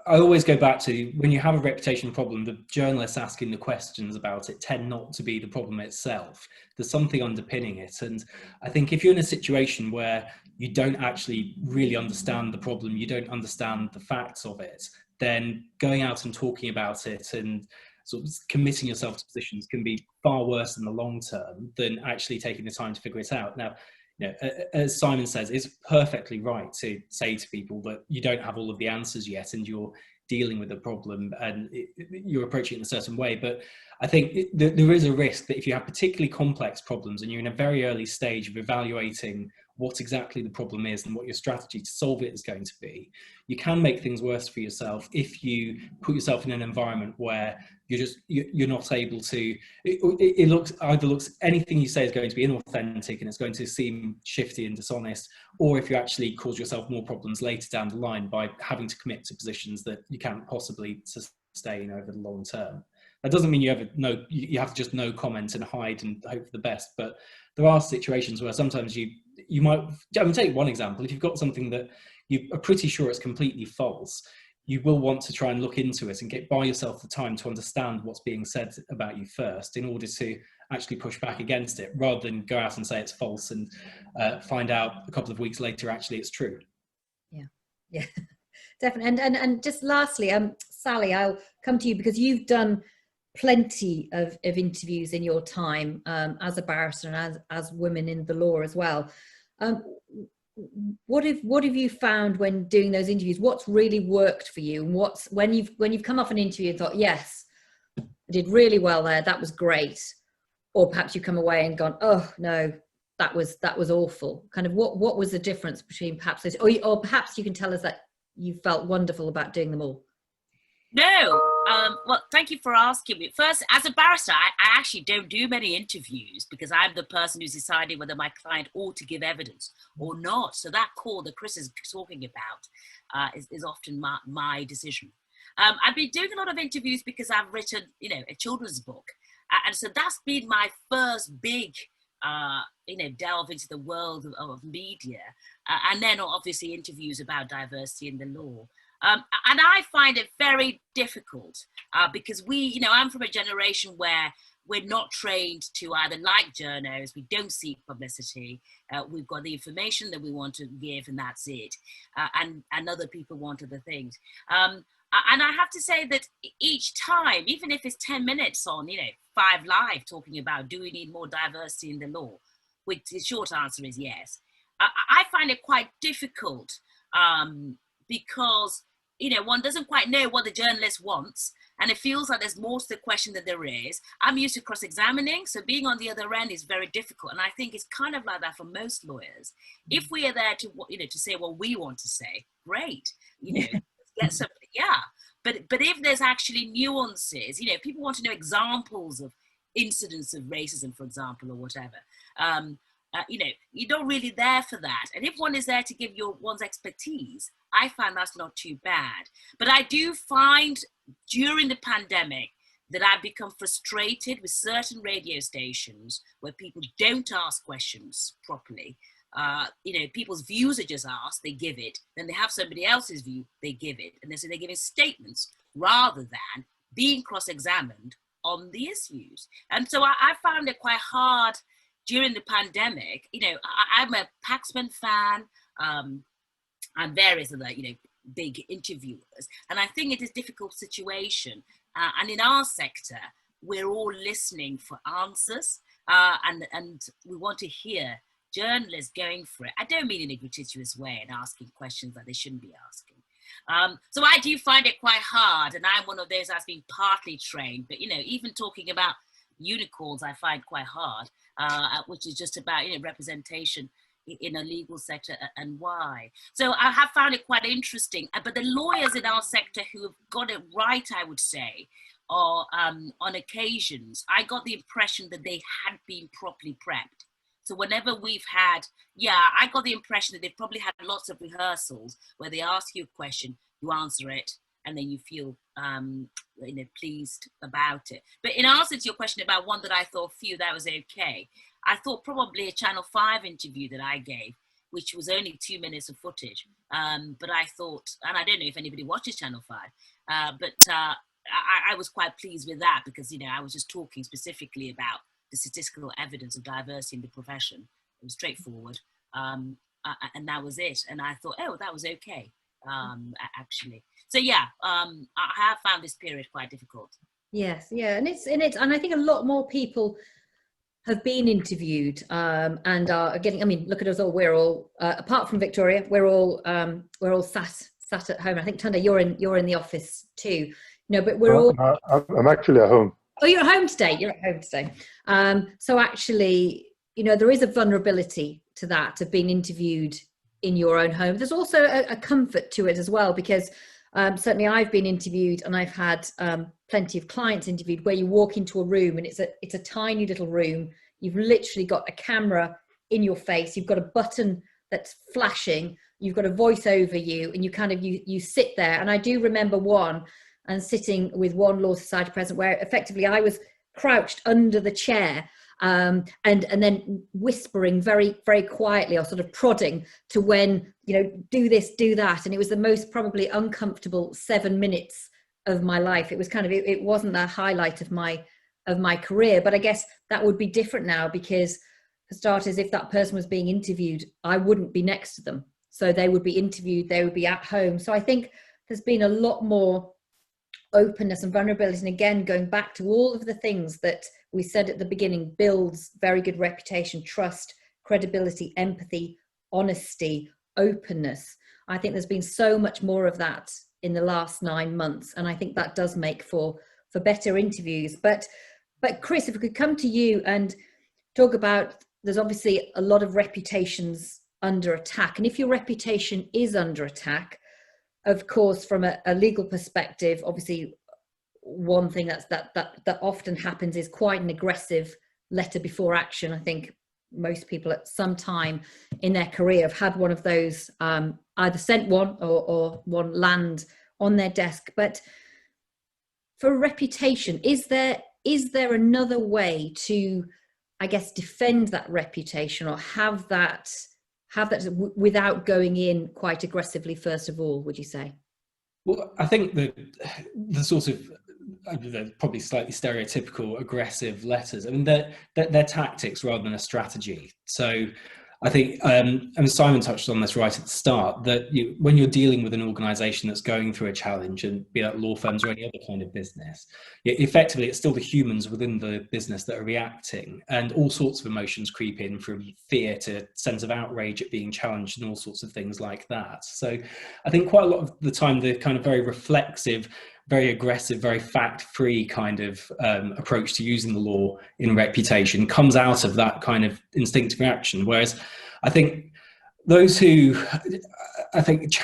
I always go back to when you have a reputation problem, the journalists asking the questions about it tend not to be the problem itself. There's something underpinning it. And I think if you're in a situation where you don't actually really understand the problem, you don't understand the facts of it, then going out and talking about it and sort of committing yourself to positions can be far worse in the long term than actually taking the time to figure it out. Now, you know, as Simon says, it's perfectly right to say to people that you don't have all of the answers yet and you're dealing with the problem and you're approaching it in a certain way. But I think there is a risk that if you have particularly complex problems and you're in a very early stage of evaluating what exactly the problem is and what your strategy to solve it is going to be, you can make things worse for yourself if you put yourself in an environment where you're not able to, it looks anything you say is going to be inauthentic and it's going to seem shifty and dishonest, or if you actually cause yourself more problems later down the line by having to commit to positions that you can't possibly sustain over the long term. That doesn't mean you have to just no comment and hide and hope for the best, but there are situations where sometimes you might, I mean, take one example. If you've got something that you are pretty sure it's completely false, you will want to try and look into it and buy yourself the time to understand what's being said about you first in order to actually push back against it, rather than go out and say it's false and find out a couple of weeks later actually it's true. Yeah, definitely. And just lastly, Sally, I'll come to you because you've done plenty of interviews in your time as a barrister and as women in the law as well. What have you found when doing those interviews? What's really worked for you? And when you've come off an interview and thought, yes, I did really well there, that was great, or perhaps you come away and gone, oh no, that was awful. Kind of what was the difference between perhaps those, or perhaps you can tell us that you felt wonderful about doing them all? No, well, thank you for asking me. First, as a barrister, I actually don't do many interviews because I'm the person who's deciding whether my client ought to give evidence or not. So that call that Chris is talking about is often my decision. I've been doing a lot of interviews because I've written, a children's book. And so that's been my first big, delve into the world of media. And then obviously interviews about diversity in the law. And I find it very difficult because I'm from a generation where we're not trained to either like journos, we don't seek publicity, we've got the information that we want to give and that's it, and other people want other things. And I have to say that each time, even if it's 10 minutes on, 5 Live talking about do we need more diversity in the law, which the short answer is yes. I find it quite difficult because, you know, one doesn't quite know what the journalist wants, and it feels like there's more to the question than there is. I'm used to cross-examining, so being on the other end is very difficult, and I think it's kind of like that for most lawyers. If we are there to, you know, to say what we want to say, great, you know, get something, yeah. But if there's actually nuances, you know, people want to know examples of incidents of racism, for example, or whatever. You know, you're not really there for that. And if one is there to give one's expertise, I find that's not too bad. But I do find during the pandemic that I've become frustrated with certain radio stations where people don't ask questions properly. You know, people's views are just asked, they give it. Then they have somebody else's view, they give it. And so they're giving statements rather than being cross-examined on the issues. And so I found it quite hard during the pandemic. You know, I'm a Paxman fan, and various other, you know, big interviewers. And I think it is a difficult situation. And in our sector, we're all listening for answers, and we want to hear journalists going for it. I don't mean in a gratuitous way and asking questions that they shouldn't be asking. So I do find it quite hard, and I'm one of those that's been partly trained, but, you know, even talking about unicorns, I find quite hard, which is just about, you know, representation in a legal sector and why. So I have found it quite interesting, but the lawyers in our sector who have got it right, I would say, are on occasions, I got the impression that they had been properly prepped. So whenever we've had, I got the impression that they've probably had lots of rehearsals where they ask you a question, you answer it, and then you feel you know, pleased about it. But in answer to your question about one that I thought, that was okay, I thought probably a Channel 5 interview that I gave, which was only 2 minutes of footage. But I thought, and I don't know if anybody watches Channel 5, but I was quite pleased with that because, you know, I was just talking specifically about the statistical evidence of diversity in the profession. It was straightforward, and that was it. And I thought, oh, that was okay, actually. So I have found this period quite difficult. Yes, and and I think a lot more people have been interviewed and are getting. I mean, look at us all. We're all apart from Victoria, we're all sat at home. I think Tanda, you're in the office too. No, but we're all. No, I'm actually at home. Oh, you're at home today. You're at home today. So actually, you know, there is a vulnerability to that, of being interviewed in your own home. There's also a comfort to it as well, because certainly I've been interviewed, and I've had plenty of clients interviewed, where you walk into a room and it's a tiny little room. You've literally got a camera in your face. You've got a button that's flashing. You've got a voice over you, and you kind of you sit there. And I do remember one. And sitting with one Law Society president, where effectively I was crouched under the chair, and then whispering very, very quietly, or sort of prodding to when, you know, do this, do that. And it was the most probably uncomfortable 7 minutes of my life. It was kind of, it wasn't the highlight of my career, but I guess that would be different now, because for starters, if that person was being interviewed, I wouldn't be next to them. So they would be interviewed, they would be at home. So I think there's been a lot more openness and vulnerability, and again, going back to all of the things that we said at the beginning, builds very good reputation, trust, credibility, empathy, honesty, openness. I think there's been so much more of that in the last 9 months, and I think that does make for better interviews. But Chris, if we could come to you and talk about, there's obviously a lot of reputations under attack, and if your reputation is under attack, of course, from a legal perspective, obviously, one thing that often happens is quite an aggressive letter before action. I think most people at some time in their career have had one of those, either sent one or one land on their desk. But for reputation, is there another way to, I guess, defend that reputation, or have that without going in quite aggressively, first of all, would you say? Well, I think the sort of, they're probably slightly stereotypical aggressive letters, I mean, they're tactics rather than a strategy. So I think, and Simon touched on this right at the start, that when you're dealing with an organisation that's going through a challenge, and be that law firms or any other kind of business, effectively it's still the humans within the business that are reacting, and all sorts of emotions creep in, from fear to sense of outrage at being challenged and all sorts of things like that. So I think quite a lot of the time the kind of very reflexive, very aggressive, very fact-free kind of approach to using the law in reputation comes out of that kind of instinctive reaction. Whereas I think those who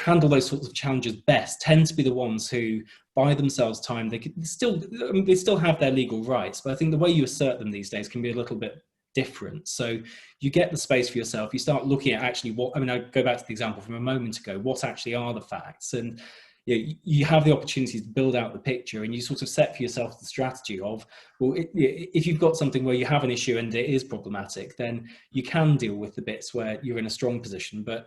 handle those sorts of challenges best tend to be the ones who buy themselves time. They still have their legal rights, but I think the way you assert them these days can be a little bit different. So you get the space for yourself. You start looking at actually I go back to the example from a moment ago. What actually are the facts? And you have the opportunity to build out the picture, and you sort of set for yourself the strategy of, well, if you've got something where you have an issue and it is problematic, then you can deal with the bits where you're in a strong position. But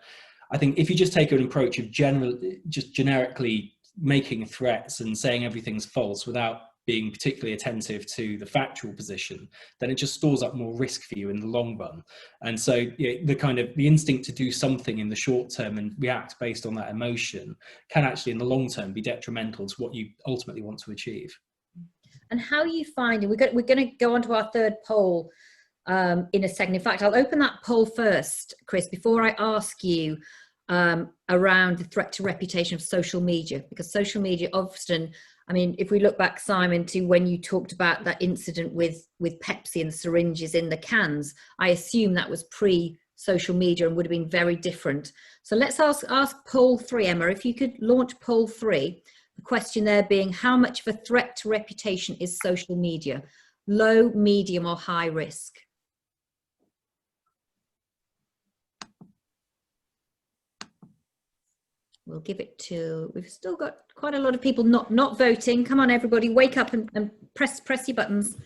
I think if you just take an approach of generically making threats and saying everything's false without being particularly attentive to the factual position, then it just stores up more risk for you in the long run. And so the instinct to do something in the short term and react based on that emotion can actually in the long term be detrimental to what you ultimately want to achieve. And how are you finding, we're going to go on to our third poll in a second. In fact, I'll open that poll first, Chris, before I ask you around the threat to reputation of social media, because social media often, I mean, if we look back, Simon, to when you talked about that incident with Pepsi and the syringes in the cans, I assume that was pre-social media and would have been very different. So let's ask poll 3, Emma, if you could launch poll 3, the question there being, how much of a threat to reputation is social media? Low, medium or high risk? We'll give it to, we've still got quite a lot of people not voting. Come on, everybody, wake up and press your buttons.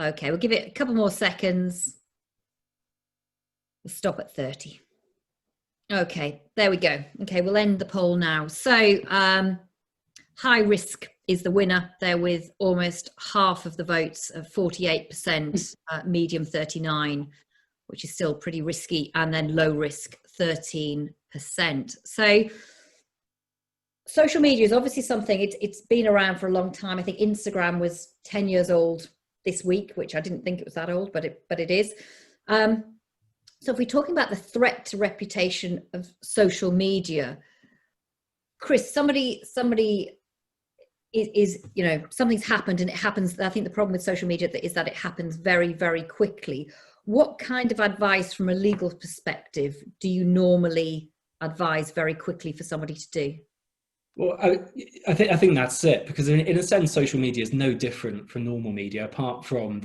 Okay, we'll give it a couple more seconds. We'll stop at 30. Okay, there we go. Okay, we'll end the poll now. So high risk is the winner there with almost half of the votes of 48%, medium 39%. Which is still pretty risky, and then low risk 13%. So social media is obviously something, it's been around for a long time. I think Instagram was 10 years old this week, which I didn't think it was that old, but it is. So if we're talking about the threat to reputation of social media, Chris, somebody is, you know, something's happened and it happens. I think the problem with social media is that it happens very, very quickly. What kind of advice from a legal perspective do you normally advise very quickly for somebody to do? Well, I think that's it, because in a sense, social media is no different from normal media, apart from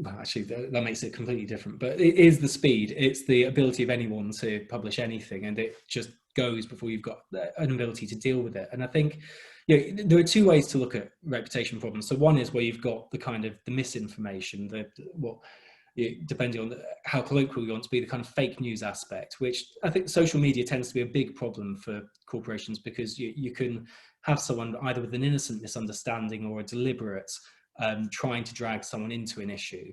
actually that makes it completely different, but it is the speed. It's the ability of anyone to publish anything, and it just goes before you've got an ability to deal with it. And I think there are two ways to look at reputation problems. So one is where you've got the kind of the misinformation, depending on how colloquial you want to be, the kind of fake news aspect, which I think social media tends to be a big problem for corporations, because you can have someone either with an innocent misunderstanding or a deliberate trying to drag someone into an issue.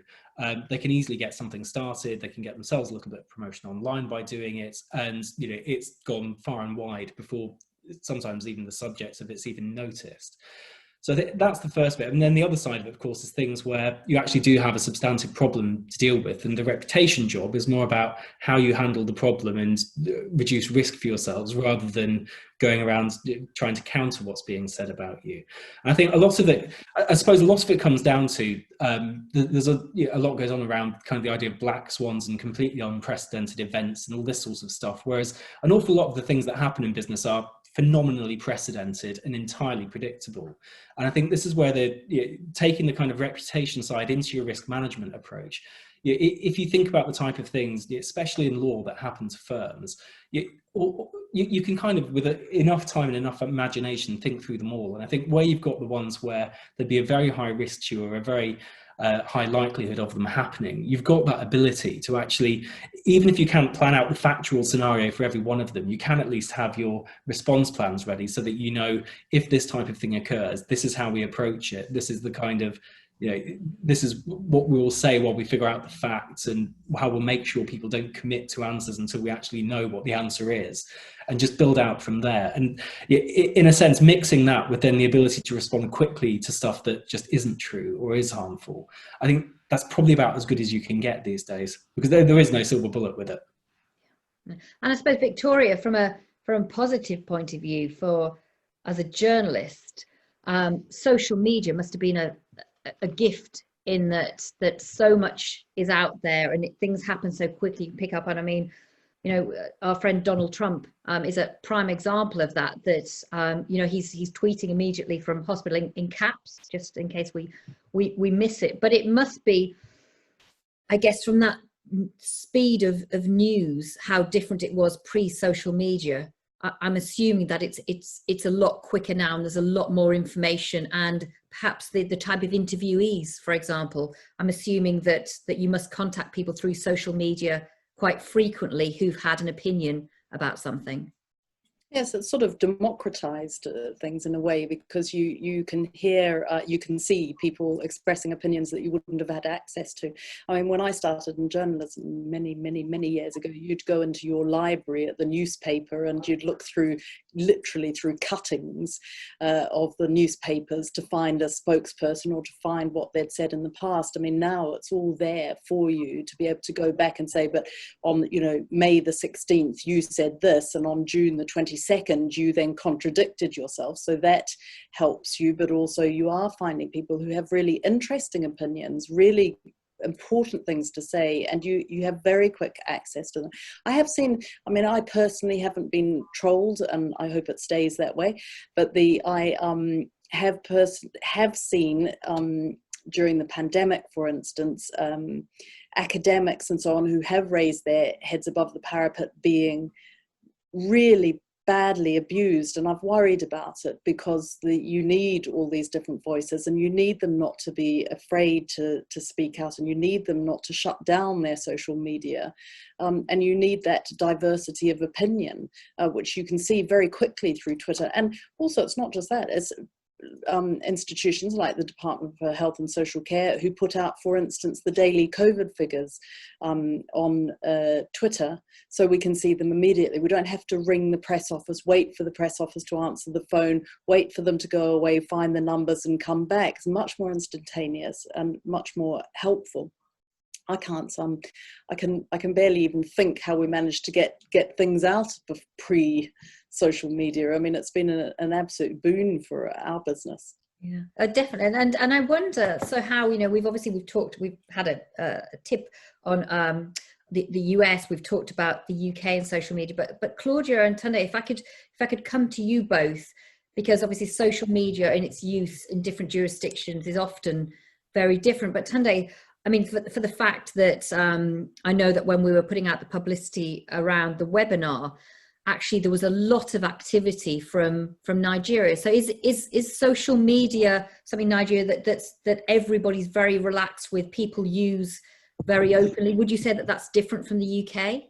They can easily get something started, they can get themselves a little bit of promotion online by doing it, and it's gone far and wide before sometimes even the subject of it's even noticed. So that's the first bit. And then the other side of it, of course, is things where you actually do have a substantive problem to deal with. And the reputation job is more about how you handle the problem and reduce risk for yourselves, rather than going around trying to counter what's being said about you. And I think a lot of it, I suppose a lot of it comes down to, there's a lot goes on around kind of the idea of black swans and completely unprecedented events and all this sorts of stuff. Whereas an awful lot of the things that happen in business are phenomenally precedented and entirely predictable. And I think this is where they're taking the kind of reputation side into your risk management approach. If you think about the type of things, especially in law, that happen to firms, you can kind of, with enough time and enough imagination, think through them all. And I think where you've got the ones where there'd be a very high risk to you, or a very high likelihood of them happening, you've got that ability to actually, even if you can't plan out the factual scenario for every one of them, you can at least have your response plans ready, so that if this type of thing occurs, this is how we approach it. This is the kind of this is what we will say while we figure out the facts, and how we'll make sure people don't commit to answers until we actually know what the answer is, and just build out from there. And in a sense, mixing that with then the ability to respond quickly to stuff that just isn't true or is harmful, I think that's probably about as good as you can get these days, because there is no silver bullet with it. And I suppose, Victoria, from a positive point of view, as a journalist, social media must have been a gift, in that so much is out there, and things happen so quickly. You pick up on, I mean, our friend Donald Trump is a prime example of that. He's tweeting immediately from hospital in caps, just in case we miss it. But it must be, I guess, from that speed of news, how different it was pre-social media. I'm assuming that it's a lot quicker now, and there's a lot more information, and perhaps the type of interviewees, for example, I'm assuming that you must contact people through social media quite frequently who've had an opinion about something. Yes, it's sort of democratized things in a way, because you can hear, you can see people expressing opinions that you wouldn't have had access to. I mean, when I started in journalism many years ago, you'd go into your library at the newspaper and you'd look literally through cuttings of the newspapers to find a spokesperson or to find what they'd said in the past. I mean, now it's all there for you to be able to go back and say, but on May the 16th you said this, and on June the 22nd you then contradicted yourself. So that helps you, but also you are finding people who have really interesting opinions, really important things to say, and you have very quick access to them. I have seen, I mean, I personally haven't been trolled, and I hope it stays that way, but I have seen during the pandemic, for instance, academics and so on who have raised their heads above the parapet being really badly abused, and I've worried about it, because you need all these different voices, and you need them not to be afraid to speak out, and you need them not to shut down their social media, and you need that diversity of opinion, which you can see very quickly through Twitter. And also, it's not just that, it's institutions like the Department for Health and Social Care, who put out, for instance, the daily COVID figures on Twitter, so we can see them immediately. We don't have to ring the press office, wait for the press office to answer the phone, wait for them to go away, find the numbers and come back. It's much more instantaneous and much more helpful. I can barely even think how we managed to get things out of pre-social media. I mean, it's been an absolute boon for our business. Yeah, definitely. And I wonder, so how, we've had a tip on the US, we've talked about the UK and social media, but Claudia and Tunde, if I could come to you both, because obviously social media in its use in different jurisdictions is often very different. But Tunde, I mean, for the fact that I know that when we were putting out the publicity around the webinar, actually there was a lot of activity from Nigeria. So is social media something Nigeria that everybody's very relaxed with, people use very openly? Would you say that that's different from the UK?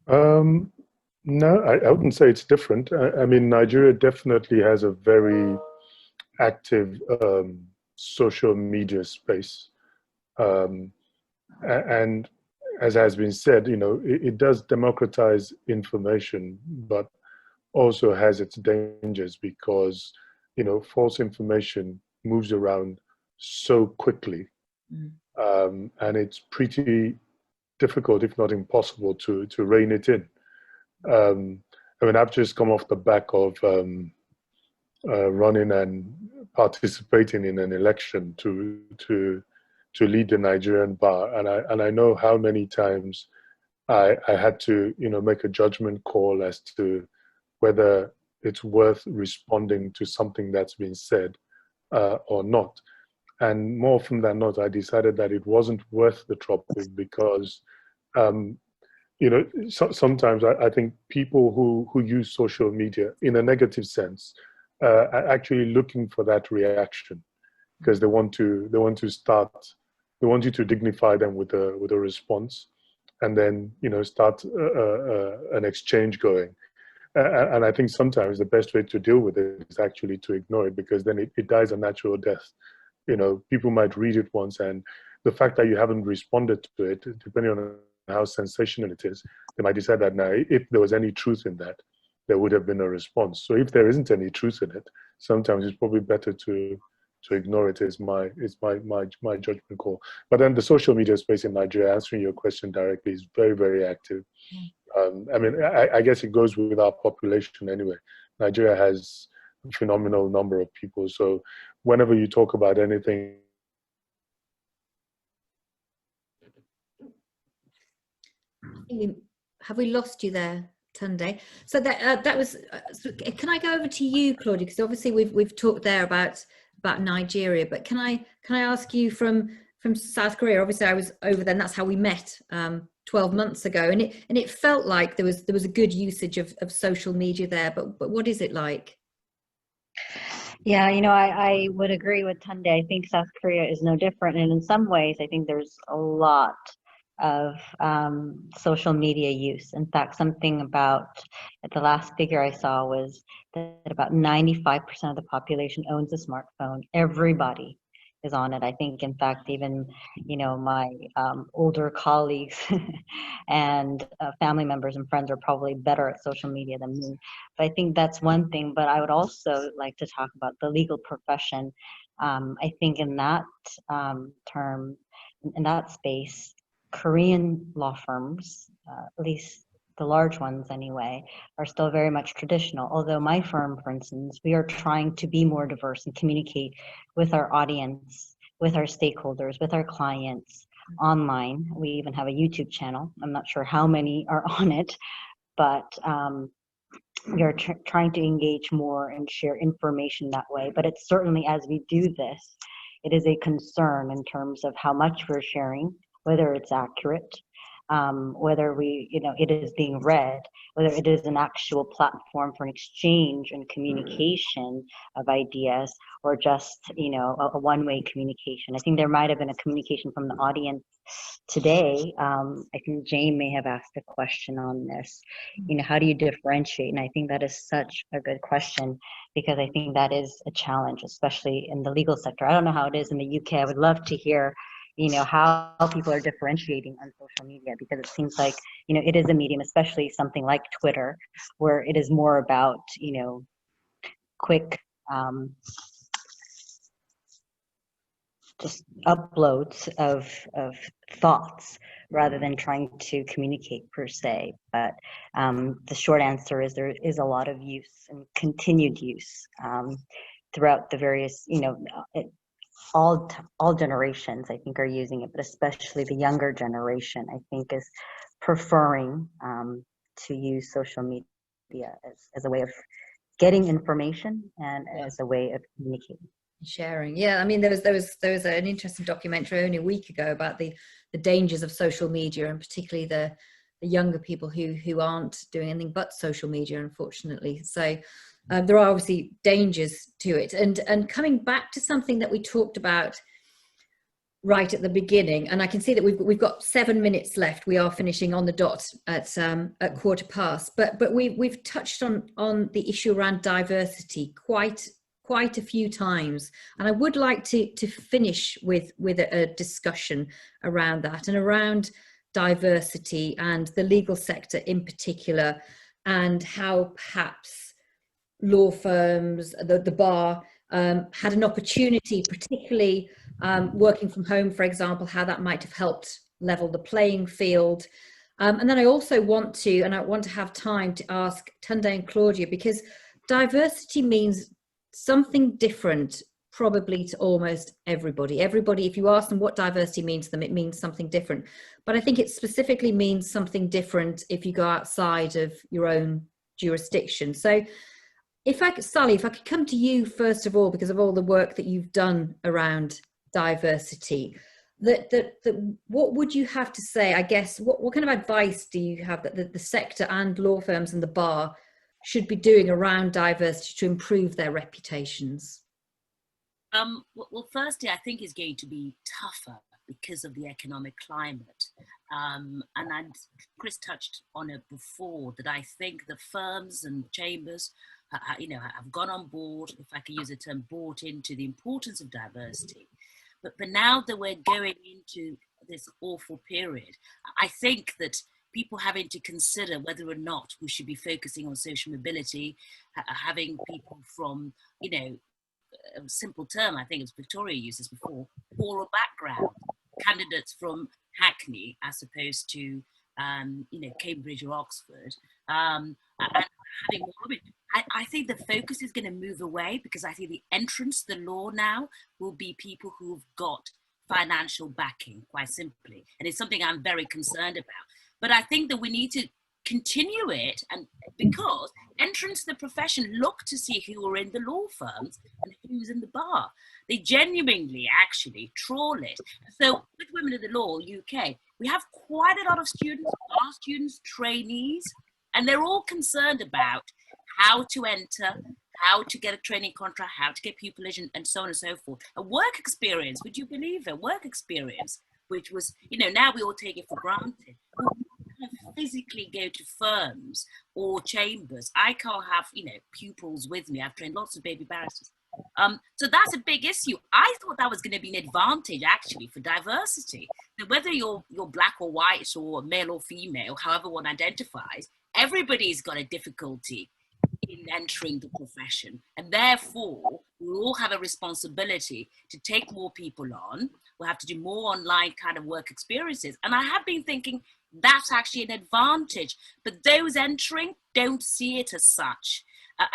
No, I wouldn't say it's different. I mean, Nigeria definitely has a very active social media space. And as has been said, it does democratize information, but also has its dangers, because, false information moves around so quickly. And it's pretty difficult, if not impossible, to rein it in. I mean, I've just come off the back of running and participating in an election to lead the Nigerian bar, and I know how many times I had to make a judgment call as to whether it's worth responding to something that's been said or not. And more often than not, I decided that it wasn't worth the trouble, because sometimes I think people who use social media in a negative sense are actually looking for that reaction, because they want you to dignify them with a response, and then start an exchange going. And I think sometimes the best way to deal with it is actually to ignore it, because then it dies a natural death. you know, people might read it once, and the fact that you haven't responded to it, depending on how sensational it is, they might decide that now, if there was any truth in that, there would have been a response. So if there isn't any truth in it, sometimes it's probably better to ignore it. Is my judgment call. But then the social media space in Nigeria, answering your question directly, is very, very active. I mean, I guess it goes with our population anyway. Nigeria has a phenomenal number of people. So whenever you talk about anything, have we lost you there, Tunde? So that was. So can I go over to you, Claudia? Because obviously we've talked there about Nigeria, but can I ask you from South Korea? Obviously, I was over there, and that's how we met 12 months ago, and it felt like there was a good usage of social media there. But what is it like? Yeah, I would agree with Tunde. I think South Korea is no different, and in some ways, I think there's a lot of social media use. In fact, something about the last figure I saw was that about 95% of the population owns a smartphone. Everybody is on it. I think, in fact, even my older colleagues and family members and friends are probably better at social media than me. But I think that's one thing. But I would also like to talk about the legal profession. I think in that term, in that space, Korean law firms, at least the large ones anyway, are still very much traditional. Although my firm, for instance, we are trying to be more diverse and communicate with our audience, with our stakeholders, with our clients online. We even have a YouTube channel. I'm not sure how many are on it, but we are trying to engage more and share information that way. But it's certainly, as we do this, it is a concern in terms of how much we're sharing, whether it's accurate, whether it is being read, whether it is an actual platform for an exchange and communication of ideas, or just a one-way communication. I think there might have been a communication from the audience today. I think Jane may have asked a question on this. How do you differentiate? And I think that is such a good question, because I think that is a challenge, especially in the legal sector. I don't know how it is in the UK. I would love to hear how people are differentiating on social media, because it seems like it is a medium, especially something like Twitter, where it is more about quick just uploads of thoughts rather than trying to communicate per se. But the short answer is there is a lot of use and continued use throughout the various all generations, I think, are using it, but especially the younger generation, I think, is preferring to use social media as a way of getting information and as a way of communicating. Sharing. Yeah, I mean, there was an interesting documentary only a week ago about the dangers of social media, and particularly the younger people who aren't doing anything but social media, unfortunately. So there are obviously dangers to it. And coming back to something that we talked about right at the beginning, and I can see that we've got 7 minutes left. We are finishing on the dot at 1:15. But we've touched on the issue around diversity quite a few times, and I would like to finish with a discussion around that, and around diversity and the legal sector in particular, and how perhaps law firms, the bar, had an opportunity, particularly working from home, for example, how that might have helped level the playing field. And then I also want to have time to ask Tunde and Claudia, because diversity means something different probably to almost everybody. If you ask them what diversity means to them, it means something different. But I think it specifically means something different if you go outside of your own jurisdiction. So Sally, if I could come to you first of all, because of all the work that you've done around diversity, what would you have to say, I guess, what kind of advice do you have that the sector and law firms and the bar should be doing around diversity to improve their reputations? Well, firstly, I think it's going to be tougher because of the economic climate. And Chris touched on it before, that I think the firms and chambers you know, have gone on board, if I can use the term, bought into the importance of diversity. But now that we're going into this awful period, I think that people having to consider whether or not we should be focusing on social mobility, having people from, you know, a simple term, I think as Victoria used this before, poorer background, candidates from Hackney as opposed to, you know, Cambridge or Oxford, and having more women. I think the focus is going to move away, because I think the entrance to the law now will be people who've got financial backing, quite simply. And it's something I'm very concerned about. But I think that we need to continue it, and because entrants to the profession look to see who are in the law firms and who's in the bar. They genuinely actually trawl it. So with Women in the Law UK, we have quite a lot of students, bar students, trainees, and they're all concerned about how to enter, how to get a training contract, how to get pupillage, and so on and so forth. A work experience, would you believe it? Work experience, which was, you know, now we all take it for granted. Physically go to firms or chambers. I can't have, you know, pupils with me. I've trained lots of baby barristers. So that's a big issue. I thought that was going to be an advantage actually for diversity. So whether you're black or white or male or female, however one identifies, everybody's got a difficulty in entering the profession, and therefore we all have a responsibility to take more people on. We'll have to do more online kind of work experiences, and I have been thinking that's actually an advantage, but those entering don't see it as such.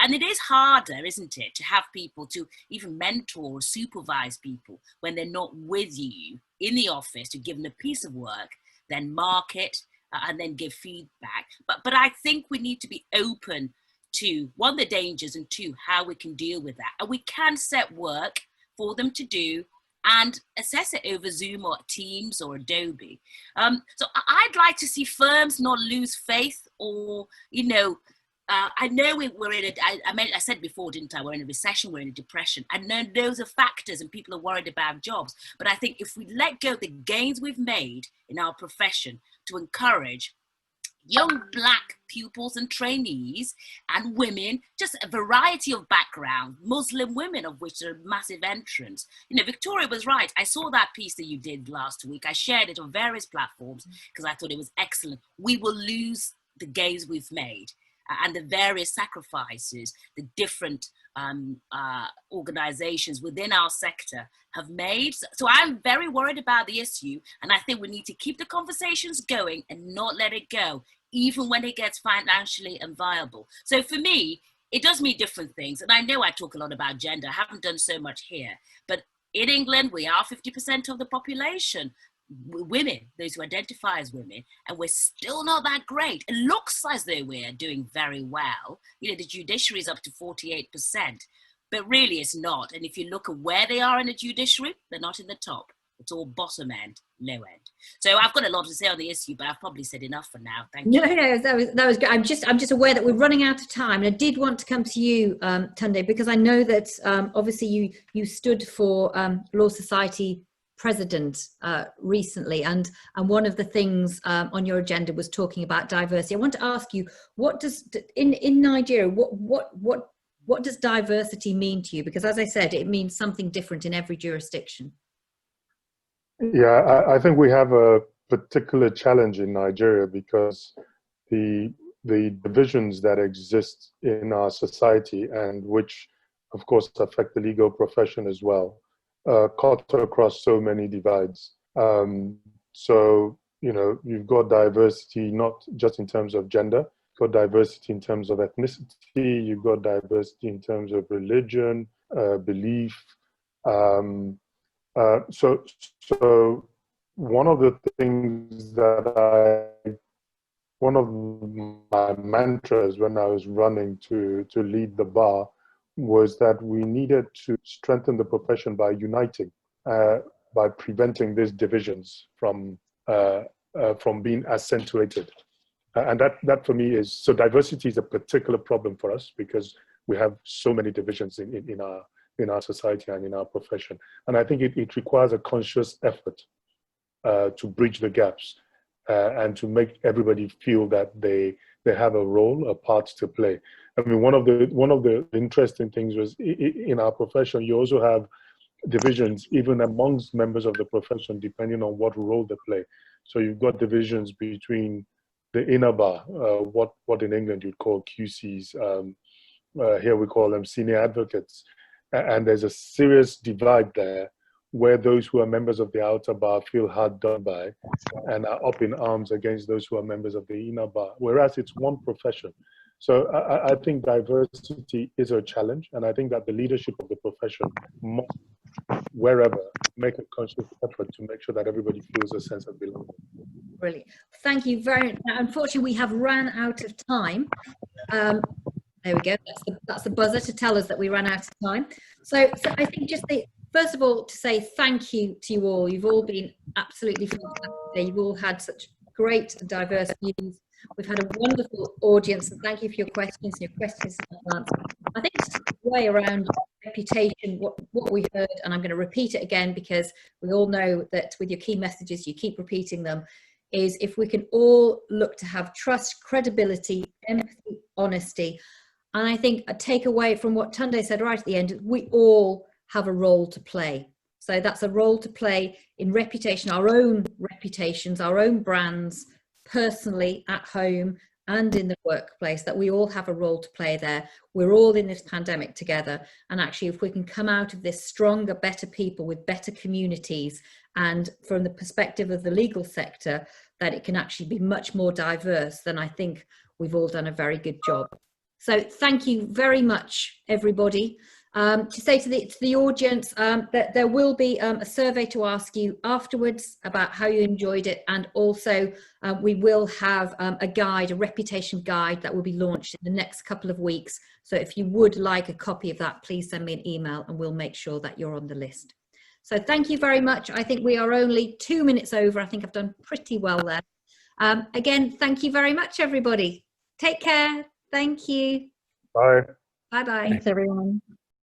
And it is harder, isn't it, to have people to even mentor or supervise people when they're not with you in the office to give them a piece of work, then mark it, and then give feedback. But I think we need to be open to, one, the dangers, and two, how we can deal with that. And we can set work for them to do and assess it over Zoom or Teams or Adobe. So I'd like to see firms not lose faith, or, you know, I know we're in I said before, didn't I? We're in a recession, we're in a depression. I know those are factors and people are worried about jobs. But I think if we let go of the gains we've made in our profession to encourage young black pupils and trainees and women, just a variety of background, Muslim women, of which are massive entrants. You know, Victoria was right. I saw that piece that you did last week. I shared it on various platforms because I thought it was excellent. We will lose the gains we've made and the various sacrifices the different organizations within our sector have made. So I'm very worried about the issue, and I think we need to keep the conversations going and not let it go, even when it gets financially unviable. So for me, it does mean different things. And I know I talk a lot about gender. I haven't done so much here, but in England, we are 50% of the population, women, those who identify as women, and we're still not that great. It looks as though we're doing very well. You know, the judiciary is up to 48%, but really it's not. And if you look at where they are in the judiciary, they're not in the top. It's all bottom end, low end. So I've got a lot to say on the issue, but I've probably said enough for now. Thank you. No, that was good. I'm just aware that we're running out of time, and I did want to come to you, Tunde, because I know that obviously you stood for Law Society president recently, and one of the things on your agenda was talking about diversity. I want to ask you, what does in Nigeria, what does diversity mean to you? Because as I said, it means something different in every jurisdiction. Yeah, I think we have a particular challenge in Nigeria because the divisions that exist in our society, and which of course affect the legal profession as well, cut across so many divides. So, you know, you've got diversity not just in terms of gender, you've got diversity in terms of ethnicity, you've got diversity in terms of religion, belief. So one of the things one of my mantras when I was running to lead the bar was that we needed to strengthen the profession by uniting, by preventing these divisions from being accentuated. And that for me is, so diversity is a particular problem for us because we have so many divisions in our society and in our profession. And I think it requires a conscious effort to bridge the gaps and to make everybody feel that they they have a role, a part to play. I mean, one of the interesting things was in our profession, you also have divisions even amongst members of the profession, depending on what role they play. So you've got divisions between the inner bar, what in England you'd call QCs. Here we call them senior advocates. And there's a serious divide there where those who are members of the outer bar feel hard done by and are up in arms against those who are members of the inner bar, whereas it's one profession. So I think diversity is a challenge, and I think that the leadership of the profession must, wherever, make a conscious effort to make sure that everybody feels a sense of belonging. Brilliant. Thank you very much. Now, unfortunately, we have run out of time. There we go. That's the buzzer to tell us that we ran out of time. So I think just first of all, to say thank you to you all. You've all been absolutely fantastic. You've all had such great, diverse views. We've had a wonderful audience, and thank you for your questions and your questions in advance. I think just the way around reputation, what we heard, and I'm going to repeat it again because we all know that with your key messages, you keep repeating them, is if we can all look to have trust, credibility, empathy, honesty. And I think a takeaway from what Tunde said right at the end, we all have a role to play. So that's a role to play in reputation, our own reputations, our own brands, personally, at home and in the workplace, that we all have a role to play there. We're all in this pandemic together. And actually, if we can come out of this stronger, better people with better communities, and from the perspective of the legal sector, that it can actually be much more diverse, then I think we've all done a very good job. So thank you very much, everybody. To say to the audience that there will be a survey to ask you afterwards about how you enjoyed it, and also we will have a guide, a reputation guide that will be launched in the next couple of weeks. So if you would like a copy of that, please send me an email and we'll make sure that you're on the list. So thank you very much. I think we are only 2 minutes over. I think I've done pretty well there. Again, thank you very much, everybody. Take care. Thank you. Bye. Bye-bye. Thanks, everyone.